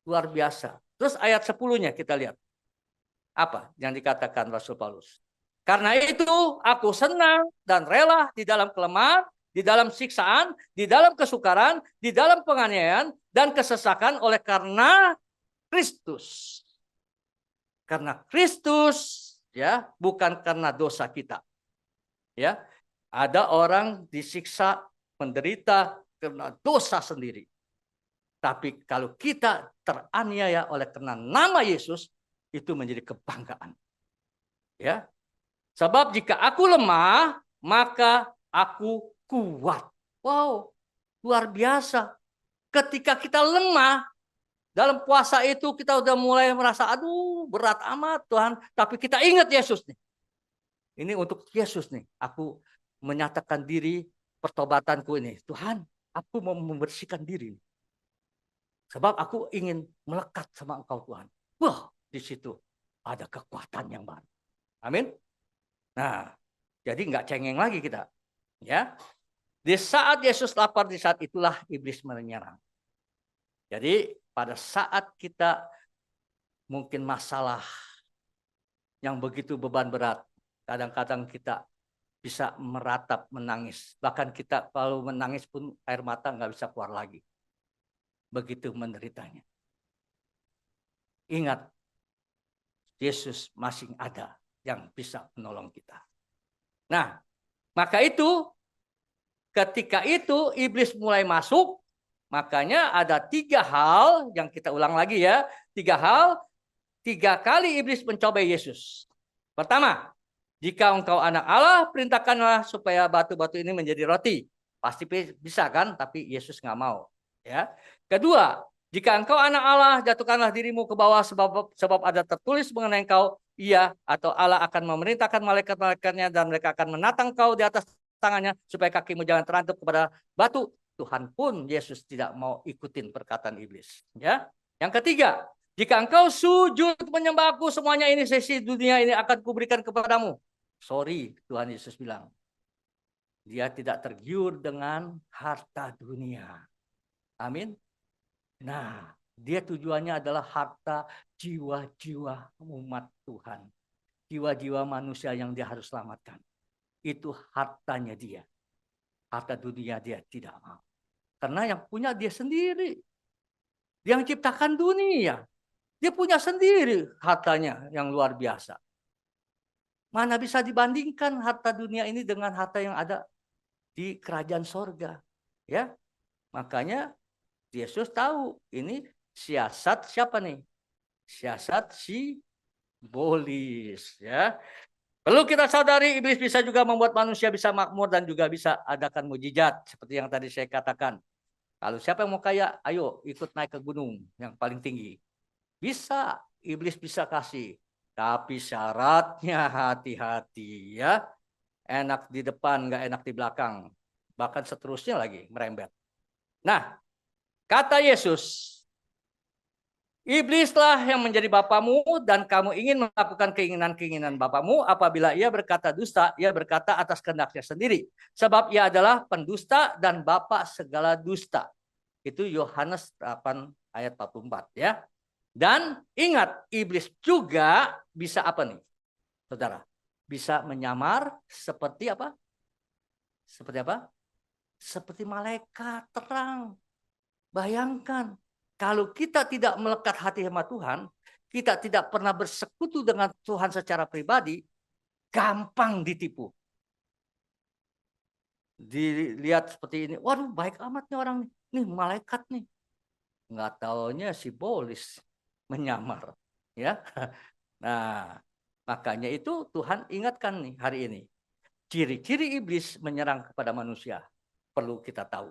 [SPEAKER 1] luar biasa. Terus ayat 10-nya kita lihat. Apa yang dikatakan Rasul Paulus? Karena itu aku senang dan rela di dalam kelemahan, di dalam siksaan, di dalam kesukaran, di dalam penganiayaan dan kesesakan oleh karena Kristus. Karena Kristus, ya, bukan karena dosa kita. Ya, ada orang disiksa, menderita karena dosa sendiri. Tapi kalau kita teraniaya oleh karena nama Yesus, itu menjadi kebanggaan. Ya. Sebab jika aku lemah, maka aku kuat. Wow, luar biasa. Ketika kita lemah, dalam puasa itu kita udah mulai merasa, aduh berat amat Tuhan. Tapi kita ingat Yesus nih. Ini untuk Yesus nih. Aku menyatakan diri pertobatanku ini. Tuhan, aku mau membersihkan diri. Sebab aku ingin melekat sama Engkau Tuhan. Wah, di situ ada kekuatan yang baru. Amin. Nah, jadi nggak cengeng lagi kita. Ya. Di saat Yesus lapar, di saat itulah iblis menyerang. Jadi pada saat kita mungkin masalah yang begitu beban berat, kadang-kadang kita bisa meratap, menangis. Bahkan kita kalau menangis pun air mata nggak bisa keluar lagi. Begitu menderitanya. Ingat, Yesus masih ada yang bisa menolong kita. Nah, maka itu ketika itu iblis mulai masuk, makanya ada 3 hal yang kita ulang lagi ya. 3 hal, 3 kali iblis mencobai Yesus. Pertama, jika engkau anak Allah, perintahkanlah supaya batu-batu ini menjadi roti. Pasti bisa kan? Tapi Yesus nggak mau. Ya. Kedua, jika engkau anak Allah, jatuhkanlah dirimu ke bawah sebab ada tertulis mengenai engkau, ia atau Allah akan memerintahkan malaikat-malaikatnya dan mereka akan menatang kau di atas tangannya supaya kakimu jangan terantuk kepada batu. Tuhan pun Yesus tidak mau ikutin perkataan iblis. Ya. Yang ketiga, jika engkau sujud menyembahku, semuanya ini sesi dunia ini akan kuberikan kepadamu. Sorry, Tuhan Yesus bilang. Dia tidak tergiur dengan harta dunia. Amin. Nah, dia tujuannya adalah harta jiwa-jiwa umat Tuhan. Jiwa-jiwa manusia yang dia harus selamatkan. Itu hartanya dia. Harta dunia dia tidak mau. Karena yang punya dia sendiri. Dia yang ciptakan dunia. Dia punya sendiri hartanya yang luar biasa. Mana bisa dibandingkan harta dunia ini dengan harta yang ada di kerajaan sorga. Ya, makanya Yesus tahu ini siasat siapa nih? Siasat si iblis. Ya, perlu kita sadari iblis bisa juga membuat manusia bisa makmur dan juga bisa adakan mujizat seperti yang tadi saya katakan. Kalau siapa yang mau kaya, ayo ikut naik ke gunung yang paling tinggi. Bisa, iblis bisa kasih. Tapi syaratnya hati-hati ya. Enak di depan, nggak enak di belakang. Bahkan seterusnya lagi merembet. Nah, kata Yesus, iblislah yang menjadi bapamu dan kamu ingin melakukan keinginan-keinginan bapamu. Apabila ia berkata dusta, ia berkata atas kehendaknya sendiri. Sebab ia adalah pendusta dan bapa segala dusta. Itu Yohanes 8 ayat 44 ya. Dan ingat, iblis juga bisa apa nih, saudara? Bisa menyamar seperti apa? Seperti apa? Seperti malaikat terang. Bayangkan, kalau kita tidak melekat hati sama Tuhan, kita tidak pernah bersekutu dengan Tuhan secara pribadi, gampang ditipu. Dilihat seperti ini, waduh baik amat nih orang nih, malaikat nih. Nggak taunya si Bolis menyamar. Ya, nah makanya itu Tuhan ingatkan nih hari ini. Ciri-ciri iblis menyerang kepada manusia perlu kita tahu.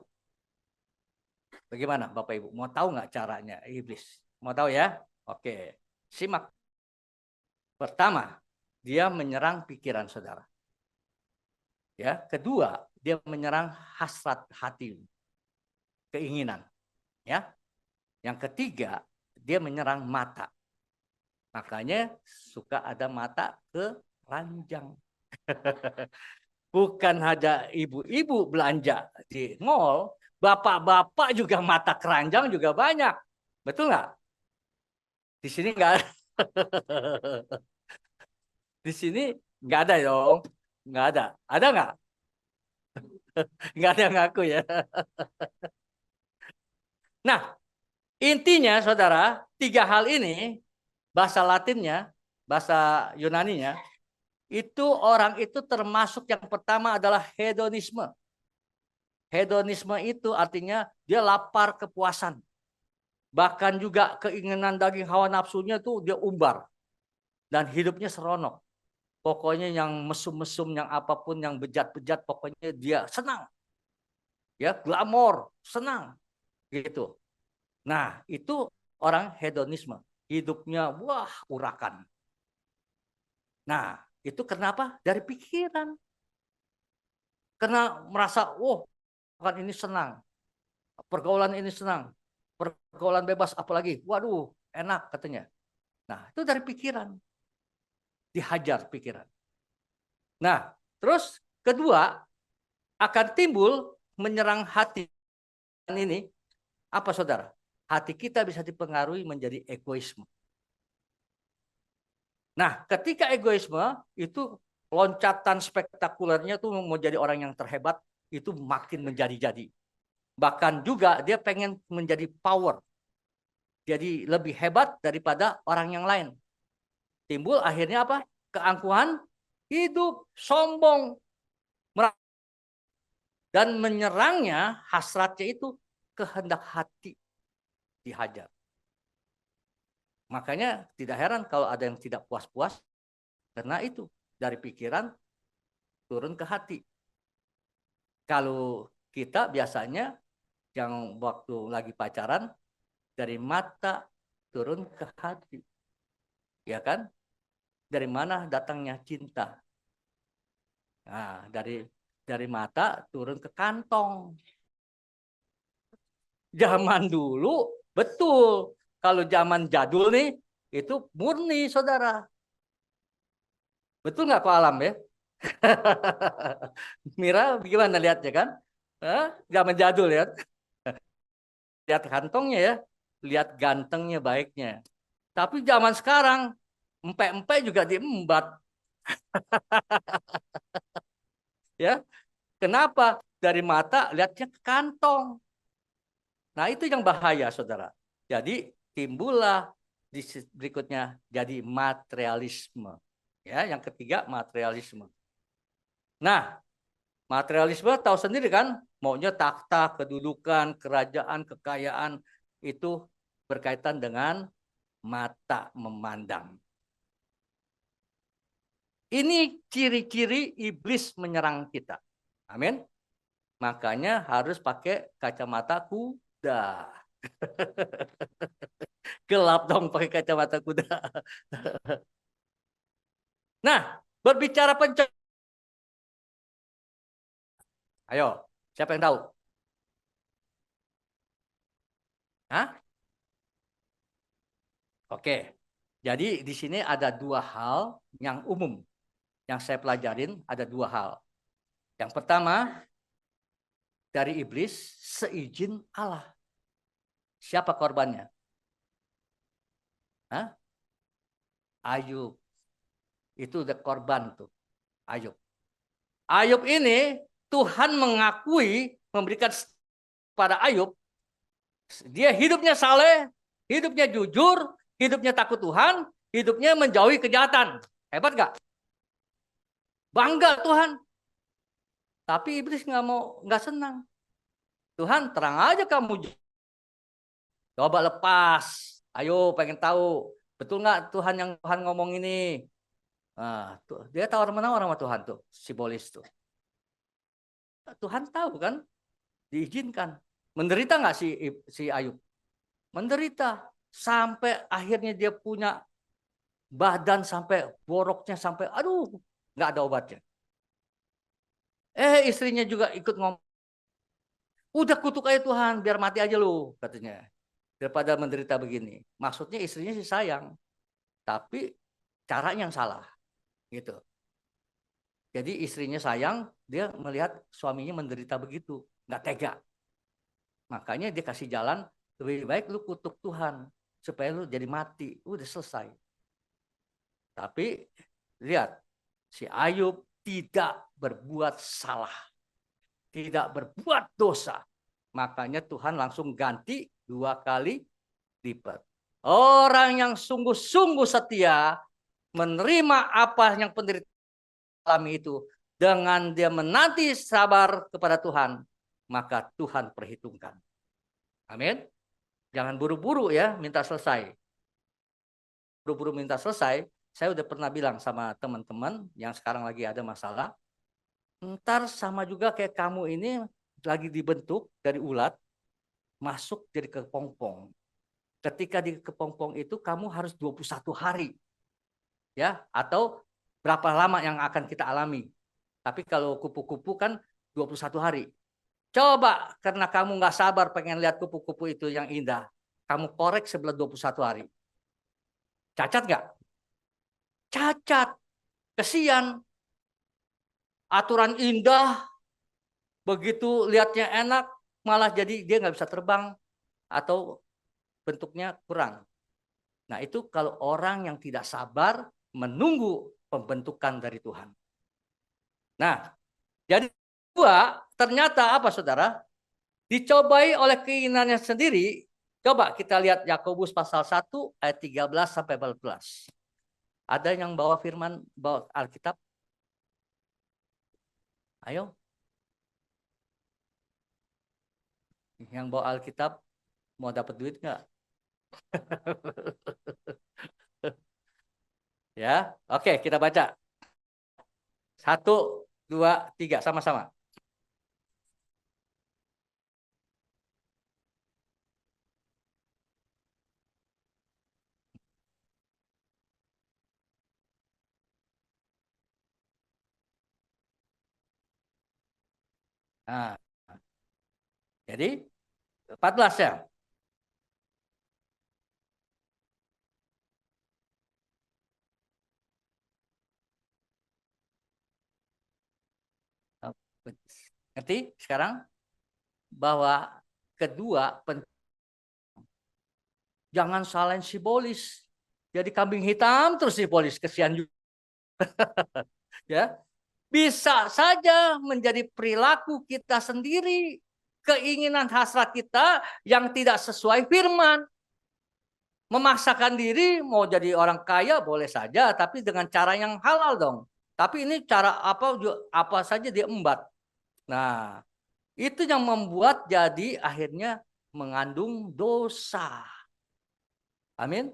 [SPEAKER 1] Bagaimana Bapak Ibu? Mau tahu nggak caranya iblis? Mau tahu ya? Oke, simak. Pertama, dia menyerang pikiran saudara. Ya, kedua, dia menyerang hasrat hati, keinginan. Ya, yang ketiga, dia menyerang mata. Makanya suka ada mata keranjang. Bukan hanya ibu-ibu belanja di mall, bapak-bapak juga mata keranjang juga banyak. Betul nggak? Di sini nggak ada. Di sini nggak ada dong. Nggak ada. Ada nggak? Nggak ada yang ngaku ya. Nah, intinya saudara, tiga hal ini, bahasa Latinnya, bahasa Yunaninya, itu orang itu termasuk yang pertama adalah hedonisme. Hedonisme itu artinya dia lapar kepuasan. Bahkan juga keinginan daging hawa nafsunya tuh dia umbar. Dan hidupnya seronok. Pokoknya yang mesum-mesum, yang apapun, yang bejat-bejat, pokoknya dia senang. Ya, glamor, senang. Gitu. Nah, itu orang hedonisme. Hidupnya, wah, urakan. Nah, itu kenapa? Dari pikiran. Karena merasa, oh, kan ini senang. Pergaulan ini senang. Pergaulan bebas, apalagi. Waduh, enak katanya. Nah, itu dari pikiran. Dihajar pikiran. Nah, terus kedua, akan timbul menyerang hati ini. Apa saudara? Hati kita bisa dipengaruhi menjadi egoisme. Nah, ketika egoisme itu loncatan spektakulernya tuh mau jadi orang yang terhebat itu makin menjadi-jadi. Bahkan juga dia pengen menjadi power. Jadi lebih hebat daripada orang yang lain. Timbul akhirnya apa? Keangkuhan, hidup, sombong. Dan menyerangnya hasratnya itu kehendak hati dihajar. Makanya tidak heran kalau ada yang tidak puas-puas karena itu dari pikiran turun ke hati. Kalau kita biasanya yang waktu lagi pacaran dari mata turun ke hati. Ya kan? Dari mana datangnya cinta? Nah, dari mata turun ke kantong. Zaman dulu betul. Kalau zaman jadul nih itu murni saudara. Betul nggak Pak Alam ya? Mira gimana lihatnya kan? Zaman jadul ya. Lihat kantongnya ya. Lihat gantengnya baiknya. Tapi zaman sekarang empe-empe juga diembat ya. Kenapa? Dari mata lihatnya ke kantong. Nah, itu yang bahaya saudara. Jadi timbullah berikutnya jadi materialisme. Ya, yang ketiga materialisme. Nah, materialisme tahu sendiri kan, maunya takhta, kedudukan, kerajaan, kekayaan itu berkaitan dengan mata memandang. Ini ciri-ciri iblis menyerang kita. Amin. Makanya harus pakai kacamata kuda. Gelap dong pakai kacamata kuda. Nah, berbicara pencobaan. Ayo, Siapa yang tahu? Hah? Oke. Jadi di sini ada dua hal yang umum. Yang saya pelajarin ada dua hal. Yang pertama, dari iblis seizin Allah. Siapa korbannya? Hah? Ayub. Itu udah korban tuh. Ayub. Ayub ini Tuhan mengakui, memberikan pada Ayub, dia hidupnya saleh, hidupnya jujur, hidupnya takut Tuhan, hidupnya menjauhi kejahatan. Hebat gak? Bangga Tuhan. Tapi iblis nggak senang. Tuhan, terang aja kamu. Coba lepas. Ayo, pengen tahu. Betul nggak Tuhan yang Tuhan ngomong ini? Nah, dia tawar menawar sama Tuhan tuh, si Bolis tuh. Tuhan tahu kan, diizinkan. Menderita nggak si Ayub? Menderita sampai akhirnya dia punya badan sampai boroknya sampai aduh nggak ada obatnya. Istrinya juga ikut ngomong. Udah kutuk aja Tuhan, biar mati aja lu, katanya. Daripada menderita begini. Maksudnya istrinya sih sayang, tapi caranya yang salah, gitu. Jadi istrinya sayang, dia melihat suaminya menderita begitu, nggak tega. Makanya dia kasih jalan, lebih baik lu kutuk Tuhan supaya lu jadi mati, udah selesai. Tapi lihat, si Ayub tidak berbuat salah, tidak berbuat dosa. Makanya Tuhan langsung ganti 2 kali lipat. Orang yang sungguh-sungguh setia menerima apa yang penderitaan alami itu dengan dia menanti sabar kepada Tuhan, maka Tuhan perhitungkan. Amin. Jangan buru-buru ya minta selesai. Buru-buru minta selesai, saya udah pernah bilang sama teman-teman yang sekarang lagi ada masalah, ntar sama juga kayak kamu ini lagi dibentuk dari ulat, masuk jadi kepompong. Ketika di kepompong itu kamu harus 21 hari. Ya, atau berapa lama yang akan kita alami. Tapi kalau kupu-kupu kan 21 hari. Coba karena kamu nggak sabar pengen lihat kupu-kupu itu yang indah. Kamu korek sebelah 21 hari. Cacat nggak? Cacat. Kesian. Aturan indah. Begitu lihatnya enak. Malah jadi dia nggak bisa terbang. Atau bentuknya kurang. Nah itu kalau orang yang tidak sabar menunggu pembentukan dari Tuhan. Nah, jadi dua ternyata apa saudara? Dicobai oleh keinginannya sendiri. Coba kita lihat Yakobus pasal 1 ayat 13 sampai 14. Ada yang bawa firman, bawa Alkitab? Ayo. Yang bawa Alkitab mau dapat duit nggak? Ya, oke kita baca. 1, 2, 3 sama-sama. Nah, jadi 14 ya. Ngerti sekarang? Bahwa kedua, jangan salahin si Bolis. Jadi kambing hitam terus si Bolis, kesian juga. Ya, bisa saja menjadi perilaku kita sendiri, keinginan hasrat kita yang tidak sesuai firman. Memaksakan diri mau jadi orang kaya boleh saja, tapi dengan cara yang halal dong. Tapi ini cara apa saja dia embat. Nah, itu yang membuat jadi akhirnya mengandung dosa. Amin.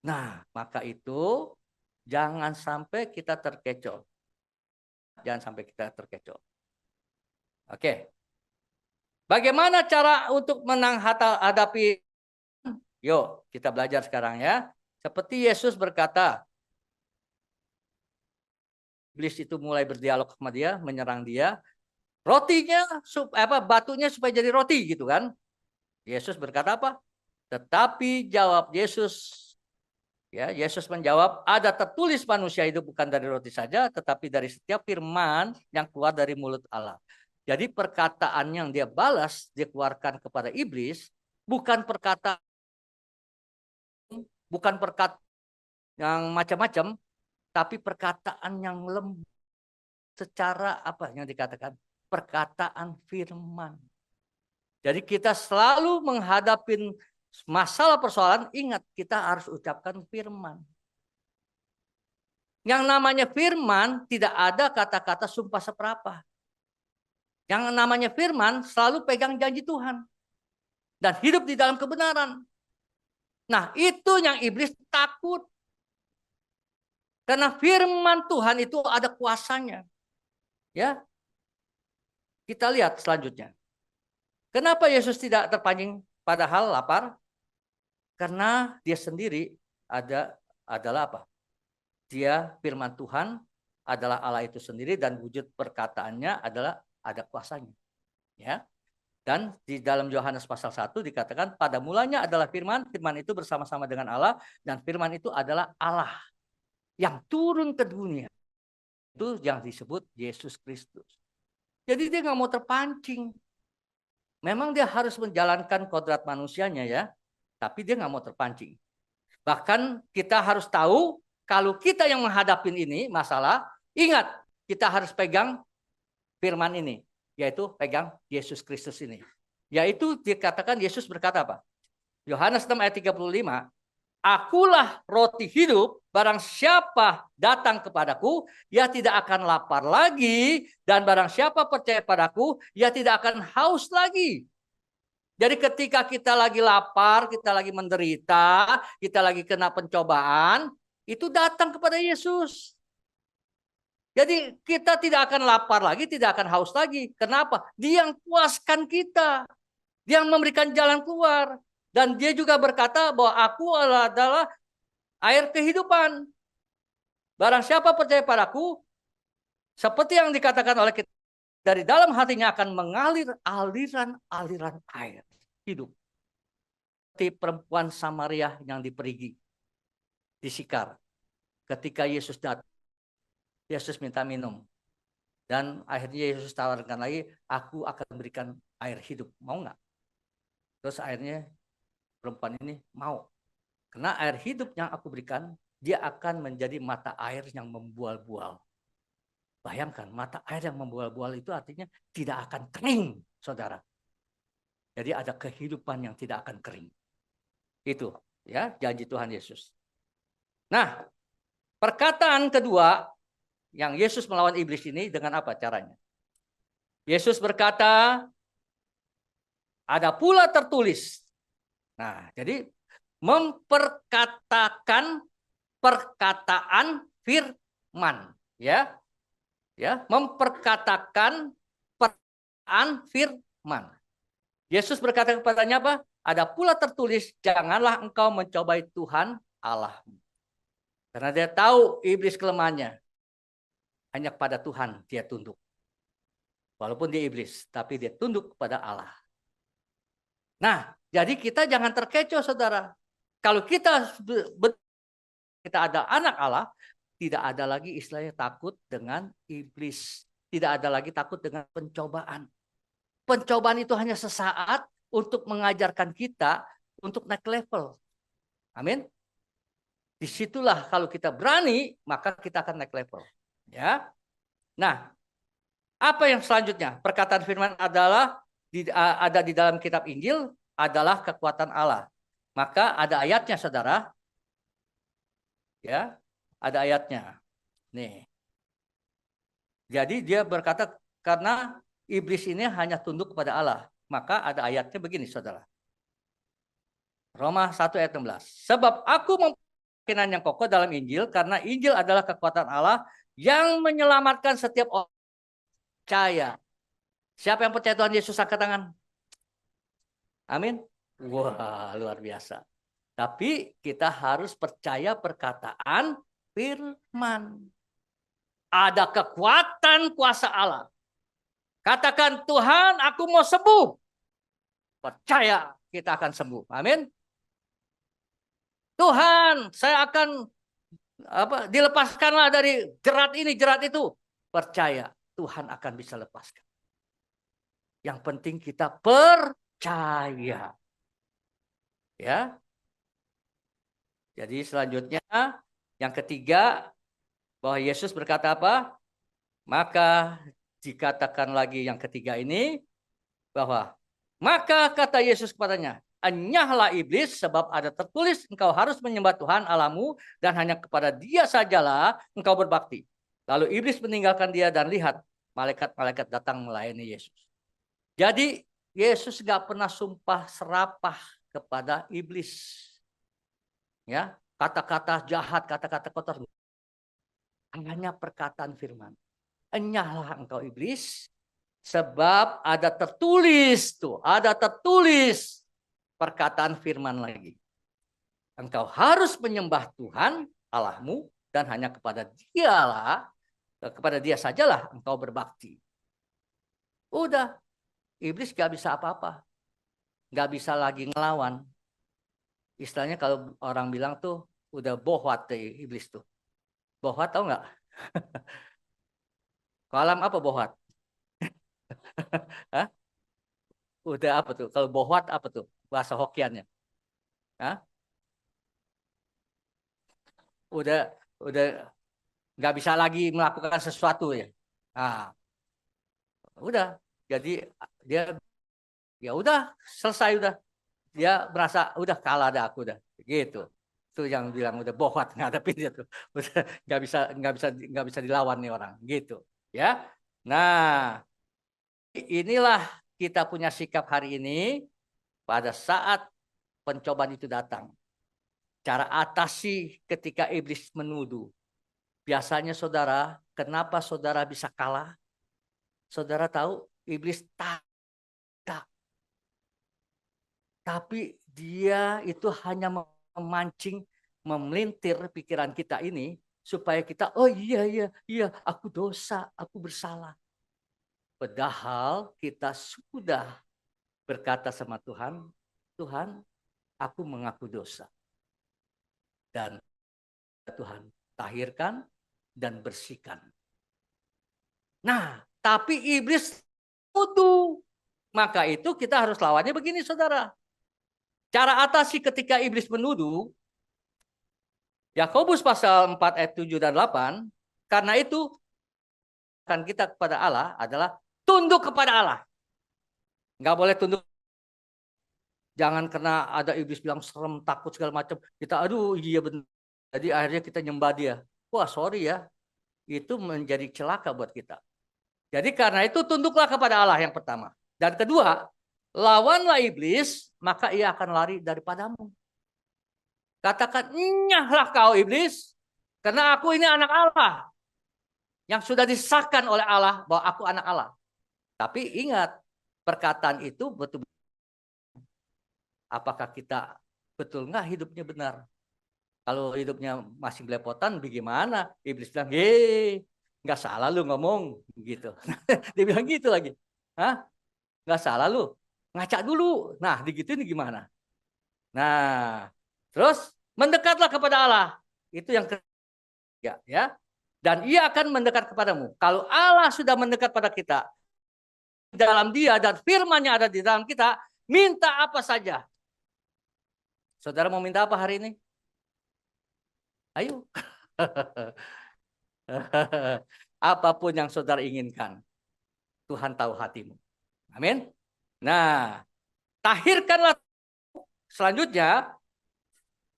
[SPEAKER 1] Nah, maka itu jangan sampai kita terkecoh. Jangan sampai kita terkecoh. Oke. Bagaimana cara untuk menghadapi? Yuk, kita belajar sekarang ya. Seperti Yesus berkata, iblis itu mulai berdialog sama dia, menyerang dia. Rotinya, batunya supaya jadi roti gitu kan. Yesus berkata apa? Tetapi jawab Yesus, ya, Yesus menjawab, ada tertulis manusia hidup bukan dari roti saja, tetapi dari setiap firman yang keluar dari mulut Allah. Jadi perkataan yang dia balas, dia keluarkan kepada iblis, bukan perkataan yang macam-macam, tapi perkataan yang lembut, secara apa yang dikatakan? Perkataan firman. Jadi kita selalu menghadapi masalah persoalan, ingat kita harus ucapkan firman. Yang namanya firman tidak ada kata-kata sumpah seperapa. Yang namanya firman selalu pegang janji Tuhan. Dan hidup di dalam kebenaran. Nah, itu yang iblis takut. Karena firman Tuhan itu ada kuasanya. Ya. Kita lihat selanjutnya. Kenapa Yesus tidak terpancing padahal lapar? Karena dia sendiri adalah apa? Dia firman Tuhan adalah Allah itu sendiri dan wujud perkataannya adalah ada kuasanya. Ya. Dan di dalam Yohanes pasal 1 dikatakan pada mulanya adalah firman, firman itu bersama-sama dengan Allah dan firman itu adalah Allah yang turun ke dunia. Itu yang disebut Yesus Kristus. Jadi dia nggak mau terpancing. Memang dia harus menjalankan kodrat manusianya ya, tapi dia nggak mau terpancing. Bahkan kita harus tahu kalau kita yang menghadapi ini masalah, ingat kita harus pegang firman ini, yaitu pegang Yesus Kristus ini. Yaitu dikatakan Yesus berkata apa? Yohanes 6 ayat 35, Akulah roti hidup, barang siapa datang kepadaku, ia tidak akan lapar lagi, dan barang siapa percaya padaku, ia tidak akan haus lagi. Jadi ketika kita lagi lapar, kita lagi menderita, kita lagi kena pencobaan, itu datang kepada Yesus. Jadi kita tidak akan lapar lagi, tidak akan haus lagi. Kenapa? Dia yang puaskan kita. Dia yang memberikan jalan keluar. Dan dia juga berkata bahwa aku adalah air kehidupan. Barang siapa percaya padaku, seperti yang dikatakan oleh kita, dari dalam hatinya akan mengalir aliran-aliran air hidup. Seperti perempuan Samaria yang diperigi di Sikar. Ketika Yesus datang, Yesus minta minum. Dan akhirnya Yesus tawarkan lagi, aku akan berikan air hidup. Mau nggak? Terus akhirnya perempuan ini mau. Karena air hidup yang aku berikan, dia akan menjadi mata air yang membual-bual. Bayangkan, mata air yang membual-bual itu artinya tidak akan kering, saudara. Jadi ada kehidupan yang tidak akan kering. Itu ya janji Tuhan Yesus. Nah, perkataan kedua yang Yesus melawan iblis ini dengan apa caranya? Yesus berkata, ada pula tertulis. Nah, jadi memperkatakan perkataan firman, ya. Ya, memperkatakan perkataan firman. Yesus berkata kepadanya apa? Ada pula tertulis, janganlah engkau mencobai Tuhan Allahmu. Karena dia tahu iblis kelemahannya. Hanya kepada Tuhan dia tunduk. Walaupun dia iblis, tapi dia tunduk kepada Allah. Nah, jadi kita jangan terkecoh, saudara. Kalau kita ada anak Allah, tidak ada lagi istilahnya takut dengan iblis. Tidak ada lagi takut dengan pencobaan. Pencobaan itu hanya sesaat untuk mengajarkan kita untuk naik level. Amin. Disitulah kalau kita berani, maka kita akan naik level. Ya. Nah, apa yang selanjutnya? Perkataan firman adalah ada di dalam kitab Injil adalah kekuatan Allah. Maka ada ayatnya, saudara. Ya, ada ayatnya. Nih. Jadi dia berkata karena iblis ini hanya tunduk kepada Allah. Maka ada ayatnya begini, saudara. Roma 1 ayat 16. Sebab aku memperkenaan yang kokoh dalam Injil, karena Injil adalah kekuatan Allah yang menyelamatkan setiap orang percaya. Siapa yang percaya Tuhan Yesus angkat tangan? Amin. Wah, luar biasa. Tapi kita harus percaya perkataan firman. Ada kekuatan kuasa Allah Katakan, Tuhan, aku mau sembuh. Percaya kita akan sembuh. Amin. Tuhan, saya akan dilepaskanlah dari jerat ini, jerat itu. Percaya, Tuhan akan bisa lepaskan. Yang penting kita percaya. Ya. Jadi selanjutnya yang ketiga, bahwa Yesus berkata apa? Maka dikatakan lagi yang ketiga ini, bahwa maka kata Yesus kepadanya, enyahlah iblis, sebab ada tertulis, engkau harus menyembah Tuhan Allahmu dan hanya kepada Dia sajalah engkau berbakti. Lalu iblis meninggalkan dia dan lihat, malaikat-malaikat datang melayani Yesus. Jadi Yesus gak pernah sumpah serapah kepada iblis. Ya, kata-kata jahat, kata-kata kotor. Hanya perkataan firman. Enyahlah engkau iblis, sebab ada tertulis tuh, ada tertulis perkataan firman lagi. Engkau harus menyembah Tuhan Allahmu dan hanya kepada Dia sajalah engkau berbakti. Udah, iblis gak bisa apa-apa. Gak bisa lagi ngelawan. Istilahnya kalau orang bilang tuh udah bohwat deh iblis tuh. Bohwat tahu nggak? Kolam apa bohwat? Hah? Udah apa tuh? Kalau bohwat apa tuh? Bahasa Hokiannya. Hah? Udah nggak bisa lagi melakukan sesuatu ya. Nah, udah. Jadi dia ya udah selesai udah. Dia merasa udah kalah dah aku udah. Gitu. Itu yang bilang udah bohwat ngadepin dia tuh. Udah nggak bisa dilawan nih orang gitu. Ya. Nah, inilah kita punya sikap hari ini pada saat pencobaan itu datang. Cara atasi ketika iblis menuduh. Biasanya saudara, kenapa saudara bisa kalah? Saudara tahu iblis tak. Tapi dia itu hanya memancing, memelintir pikiran kita ini supaya kita, oh iya, aku dosa, aku bersalah. Padahal kita sudah berkata sama Tuhan, Tuhan, aku mengaku dosa. Dan Tuhan, tahirkan dan bersihkan. Nah, tapi iblis tuduh. Maka itu kita harus lawannya begini, saudara. Cara atasi ketika iblis menuduh, Yakobus pasal 4 ayat 7 dan 8, karena itu kan kita kepada Allah adalah tunduk kepada Allah. Nggak boleh tunduk. Jangan karena ada iblis bilang serem, takut segala macam. Kita aduh iya benar. Jadi akhirnya kita nyembah dia. Wah sorry ya. Itu menjadi celaka buat kita. Jadi karena itu tunduklah kepada Allah yang pertama. Dan kedua, lawanlah iblis, maka ia akan lari daripadamu. Katakan, nyahlah kau iblis, karena aku ini anak Allah. Yang sudah disahkan oleh Allah bahwa aku anak Allah. Tapi ingat, perkataan itu betul. Apakah kita betul nggak hidupnya benar? Kalau hidupnya masih belepotan, bagaimana? Iblis bilang, nggak salah lu ngomong gitu. Dia bilang gitu lagi. Hah? Nggak salah lu. Ngaca dulu. Nah, digituin gimana? Nah, terus mendekatlah kepada Allah. Itu yang ketiga, ya. Dan ia akan mendekat kepadamu. Kalau Allah sudah mendekat pada kita, dalam dia dan firman-Nya ada di dalam kita, minta apa saja. Saudara mau minta apa hari ini? Ayo. Apapun yang saudara inginkan, Tuhan tahu hatimu. Amin. Nah, tahirkanlah. Selanjutnya,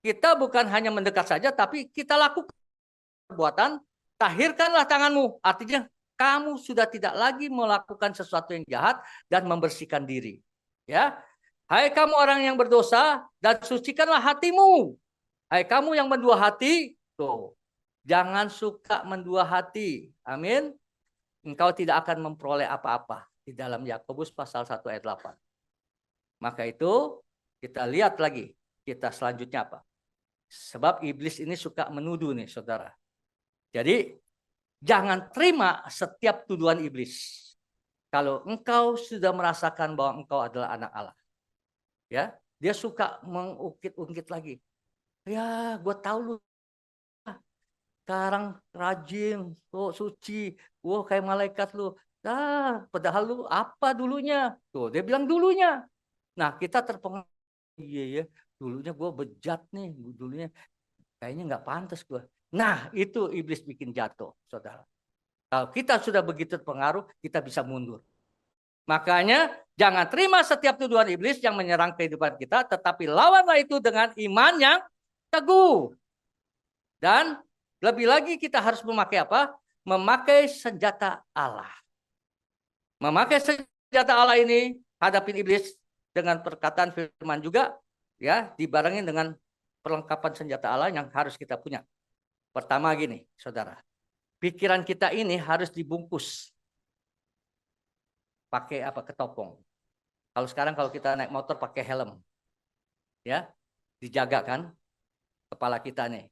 [SPEAKER 1] kita bukan hanya mendekat saja, tapi kita lakukan perbuatan. Tahirkanlah tanganmu. Artinya, kamu sudah tidak lagi melakukan sesuatu yang jahat dan membersihkan diri. Ya, hai kamu orang yang berdosa, dan sucikanlah hatimu. Hai kamu yang mendua hati, tuh. Jangan suka mendua hati. Amin. Engkau tidak akan memperoleh apa-apa. Di dalam Yakobus pasal 1 ayat 8. Maka itu kita lihat lagi. Kita selanjutnya apa? Sebab iblis ini suka menuduh nih saudara. Jadi jangan terima setiap tuduhan iblis. Kalau engkau sudah merasakan bahwa engkau adalah anak Allah, ya, dia suka mengungkit-ungkit lagi. Ya, gue tahu lu sekarang rajin, suci, kayak malaikat lu. Padahal lu apa dulunya? Tuh, dia bilang dulunya. Nah, kita terpengaruh. Iya ya, dulunya gue bejat nih, dulunya kayaknya nggak pantas gue. Nah, itu iblis bikin jatuh, saudara. Kalau kita sudah begitu terpengaruh, kita bisa mundur. Makanya jangan terima setiap tuduhan iblis yang menyerang kehidupan kita, tetapi lawanlah itu dengan iman yang teguh. Dan lebih lagi kita harus memakai apa? Memakai senjata Allah. Memakai senjata Allah ini hadapin iblis dengan perkataan firman juga, ya, dibarengin dengan perlengkapan senjata Allah yang harus kita punya. Pertama gini, saudara. Pikiran kita ini harus dibungkus pakai apa? Ketopong. Kalau sekarang kalau kita naik motor pakai helm, ya, dijaga kan kepala kita nih.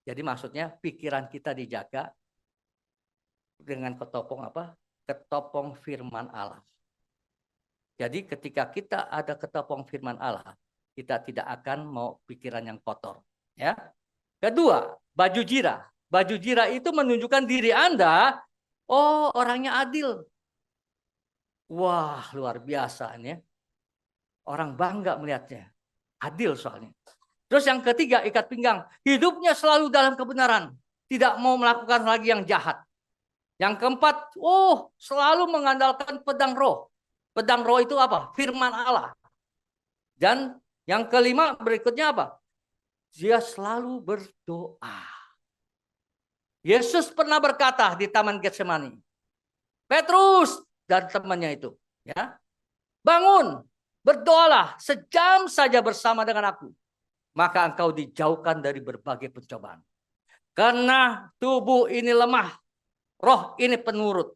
[SPEAKER 1] Jadi maksudnya pikiran kita dijaga dengan ketopong apa? Ketopong firman Allah. Jadi ketika kita ada ketopong firman Allah, kita tidak akan mau pikiran yang kotor, ya. Kedua, baju jira. Baju jira itu menunjukkan diri Anda, oh, orangnya adil. Wah, luar biasa nih ya. Orang bangga melihatnya. Adil soalnya. Terus yang ketiga, ikat pinggang. Hidupnya selalu dalam kebenaran. Tidak mau melakukan lagi yang jahat. Yang keempat, selalu mengandalkan pedang roh. Pedang roh itu apa? Firman Allah. Dan yang kelima berikutnya apa? Dia selalu berdoa. Yesus pernah berkata di Taman Getsemani, Petrus dan temannya itu, ya, bangun, berdoalah sejam saja bersama dengan aku, maka engkau dijauhkan dari berbagai pencobaan. Karena tubuh ini lemah, roh ini penurut.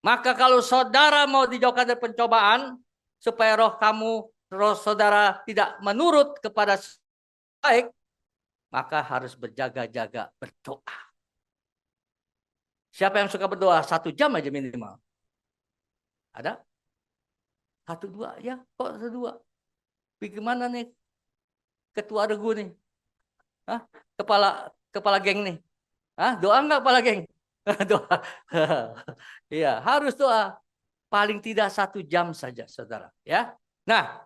[SPEAKER 1] Maka kalau saudara mau dijauhkan dari pencobaan, supaya roh saudara tidak menurut kepada baik, maka harus berjaga-jaga berdoa. Siapa yang suka berdoa? 1 jam aja minimal. Ada? 1-2 ya, kok 1-2? Bagaimana nih ketua regu nih? Hah? Kepala geng nih? Hah? Doa nggak kepala geng? Doa. Iya, harus doa. Paling tidak 1 jam saja, saudara. Ya. Nah,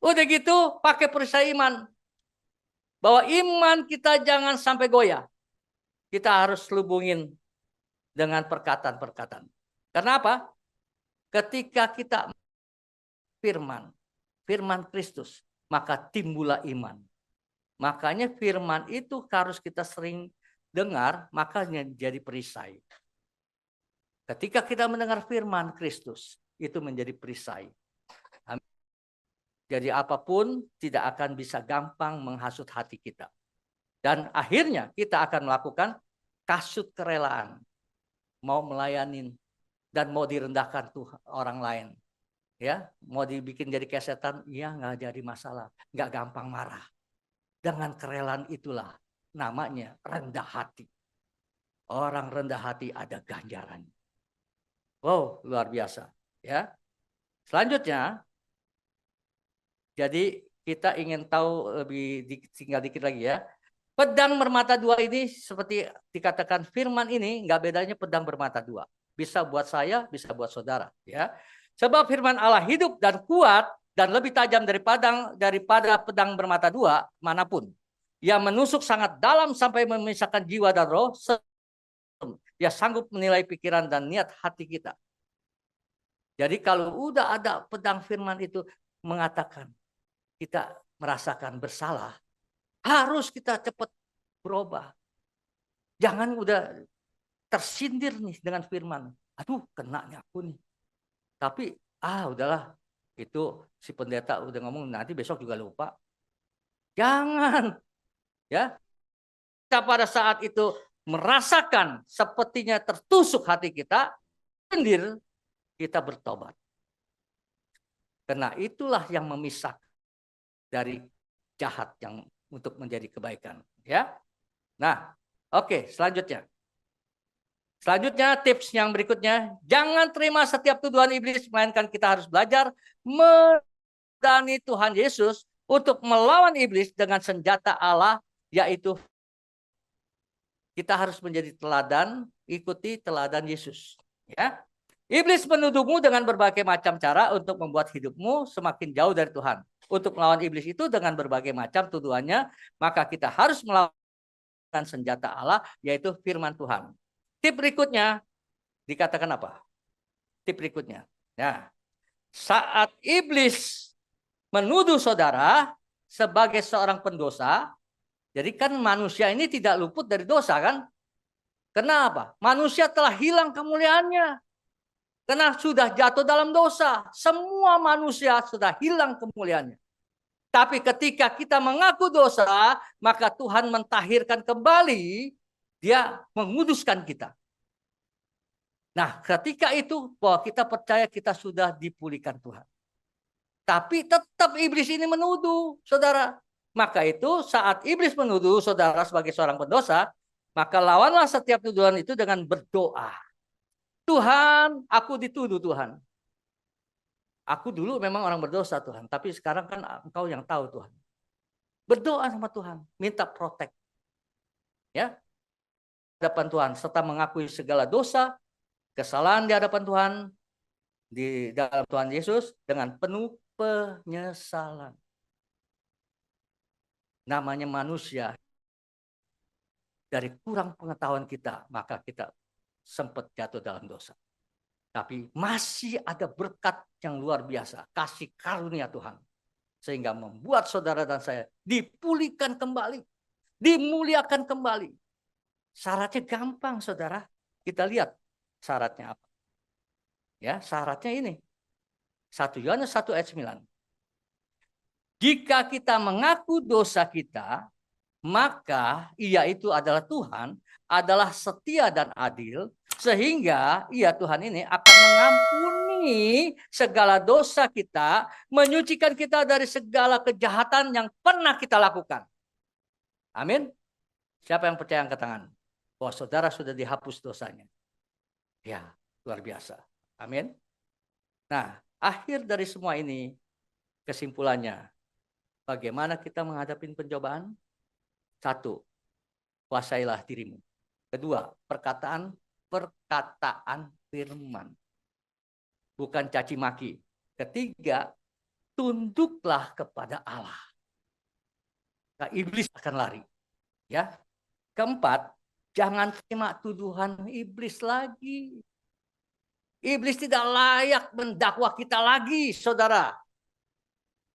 [SPEAKER 1] udah gitu pakai perisai iman. Bahwa iman kita jangan sampai goyah. Kita harus hubungin dengan perkataan-perkataan. Karena apa? Ketika kita firman Kristus, maka timbullah iman. Makanya firman itu harus kita sering dengar, makanya jadi perisai. Ketika kita mendengar firman Kristus, itu menjadi perisai. Jadi apapun tidak akan bisa gampang menghasut hati kita. Dan akhirnya kita akan melakukan kasut kerelaan. Mau melayanin dan mau direndahkan tuh orang lain. Ya, mau dibikin jadi kesetan, ya nggak jadi masalah. Nggak gampang marah. Dengan kerelaan itulah namanya rendah hati. Orang rendah hati ada ganjaran. Wow, luar biasa. Ya. Selanjutnya, jadi kita ingin tahu lebih tinggal dikit lagi ya. Pedang bermata dua ini seperti dikatakan firman ini nggak bedanya pedang bermata dua. Bisa buat saya, bisa buat saudara. Ya. Sebab firman Allah hidup dan kuat dan lebih tajam daripada pedang bermata dua manapun. Yang menusuk sangat dalam sampai memisahkan jiwa dan roh. Dia sanggup menilai pikiran dan niat hati kita. Jadi kalau udah ada pedang firman itu mengatakan kita merasakan bersalah, harus kita cepat berubah. Jangan udah tersindir nih dengan firman. Aduh, kenanya aku nih. Tapi udahlah, itu si pendeta udah ngomong nanti besok juga lupa. Jangan, ya. Kita pada saat itu merasakan sepertinya tertusuk hati kita, sindir, kita bertobat. Karena itulah yang memisahkan dari jahat yang untuk menjadi kebaikan, ya. Nah, oke, selanjutnya. Selanjutnya, tips yang berikutnya, jangan terima setiap tuduhan iblis, melainkan kita harus belajar meladani Tuhan Yesus untuk melawan iblis dengan senjata Allah, yaitu kita harus menjadi teladan, ikuti teladan Yesus. Ya, iblis menuduhmu dengan berbagai macam cara untuk membuat hidupmu semakin jauh dari Tuhan. Untuk melawan iblis itu dengan berbagai macam tuduhannya, maka kita harus melawan senjata Allah, yaitu firman Tuhan. Tip berikutnya dikatakan apa? Tip berikutnya. Nah, saat iblis menuduh saudara sebagai seorang pendosa, jadi kan manusia ini tidak luput dari dosa kan? Kenapa? Manusia telah hilang kemuliaannya. Karena sudah jatuh dalam dosa. Semua manusia sudah hilang kemuliaannya. Tapi ketika kita mengaku dosa, maka Tuhan mentahirkan kembali, Dia menguduskan kita. Nah, ketika itu bahwa kita percaya kita sudah dipulihkan Tuhan. Tapi tetap iblis ini menuduh, saudara. Maka itu saat iblis menuduh saudara sebagai seorang pendosa, maka lawanlah setiap tuduhan itu dengan berdoa. Tuhan, aku dituduh Tuhan. Aku dulu memang orang berdosa Tuhan, tapi sekarang kan Engkau yang tahu Tuhan. Berdoa sama Tuhan, minta protek. Ya, hadapan Tuhan, serta mengakui segala dosa, kesalahan di hadapan Tuhan, di dalam Tuhan Yesus dengan penuh penyesalan. Namanya manusia, dari kurang pengetahuan kita, maka kita sempat jatuh dalam dosa. Tapi masih ada berkat yang luar biasa, kasih karunia Tuhan. Sehingga membuat saudara dan saya dipulihkan kembali, dimuliakan kembali. Syaratnya gampang, saudara. Kita lihat syaratnya apa. Ya, syaratnya ini. 1 Yohanes 1 ayat 9. Jika kita mengaku dosa kita, maka Ia itu adalah Tuhan, adalah setia dan adil, sehingga Ia Tuhan ini akan mengampuni segala dosa kita, menyucikan kita dari segala kejahatan yang pernah kita lakukan. Amin. Siapa yang percaya angkat tangan? Bahwa saudara sudah dihapus dosanya. Ya, luar biasa. Amin. Nah, akhir dari semua ini, kesimpulannya, bagaimana kita menghadapi pencobaan? 1, kuasailah dirimu. 2, perkataan firman. Bukan caci maki. 3, tunduklah kepada Allah. Nah, iblis akan lari. Ya. 4, jangan terima tuduhan iblis lagi. Iblis tidak layak mendakwa kita lagi, saudara.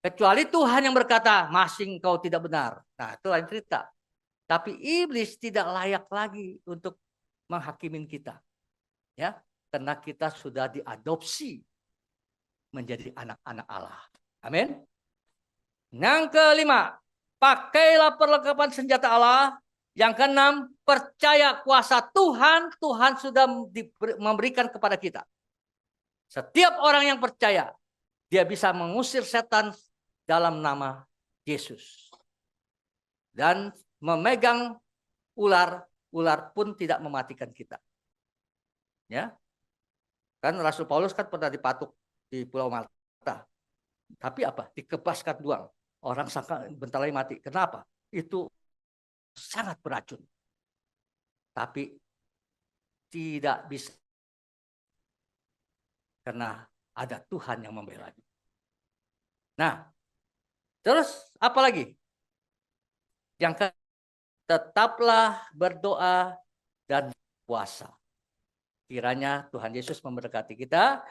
[SPEAKER 1] Kecuali Tuhan yang berkata, masing kau tidak benar. Nah, itu lain cerita. Tapi iblis tidak layak lagi untuk menghakimin kita. Ya, karena kita sudah diadopsi menjadi anak-anak Allah. Amin. Yang kelima, pakailah perlengkapan senjata Allah. Yang keenam, percaya kuasa Tuhan. Tuhan sudah memberikan kepada kita. Setiap orang yang percaya, dia bisa mengusir setan dalam nama Yesus. Dan memegang ular, ular pun tidak mematikan kita. Ya, kan Rasul Paulus kan pernah dipatuk di Pulau Malta. Tapi apa? Dikebaskan doang. Orang sangka bentar lagi mati. Kenapa? Itu sangat beracun. Tapi tidak bisa. Karena ada Tuhan yang membelanya. Nah, terus apa lagi? Yang tetaplah berdoa dan puasa. Kiranya Tuhan Yesus memberkati kita.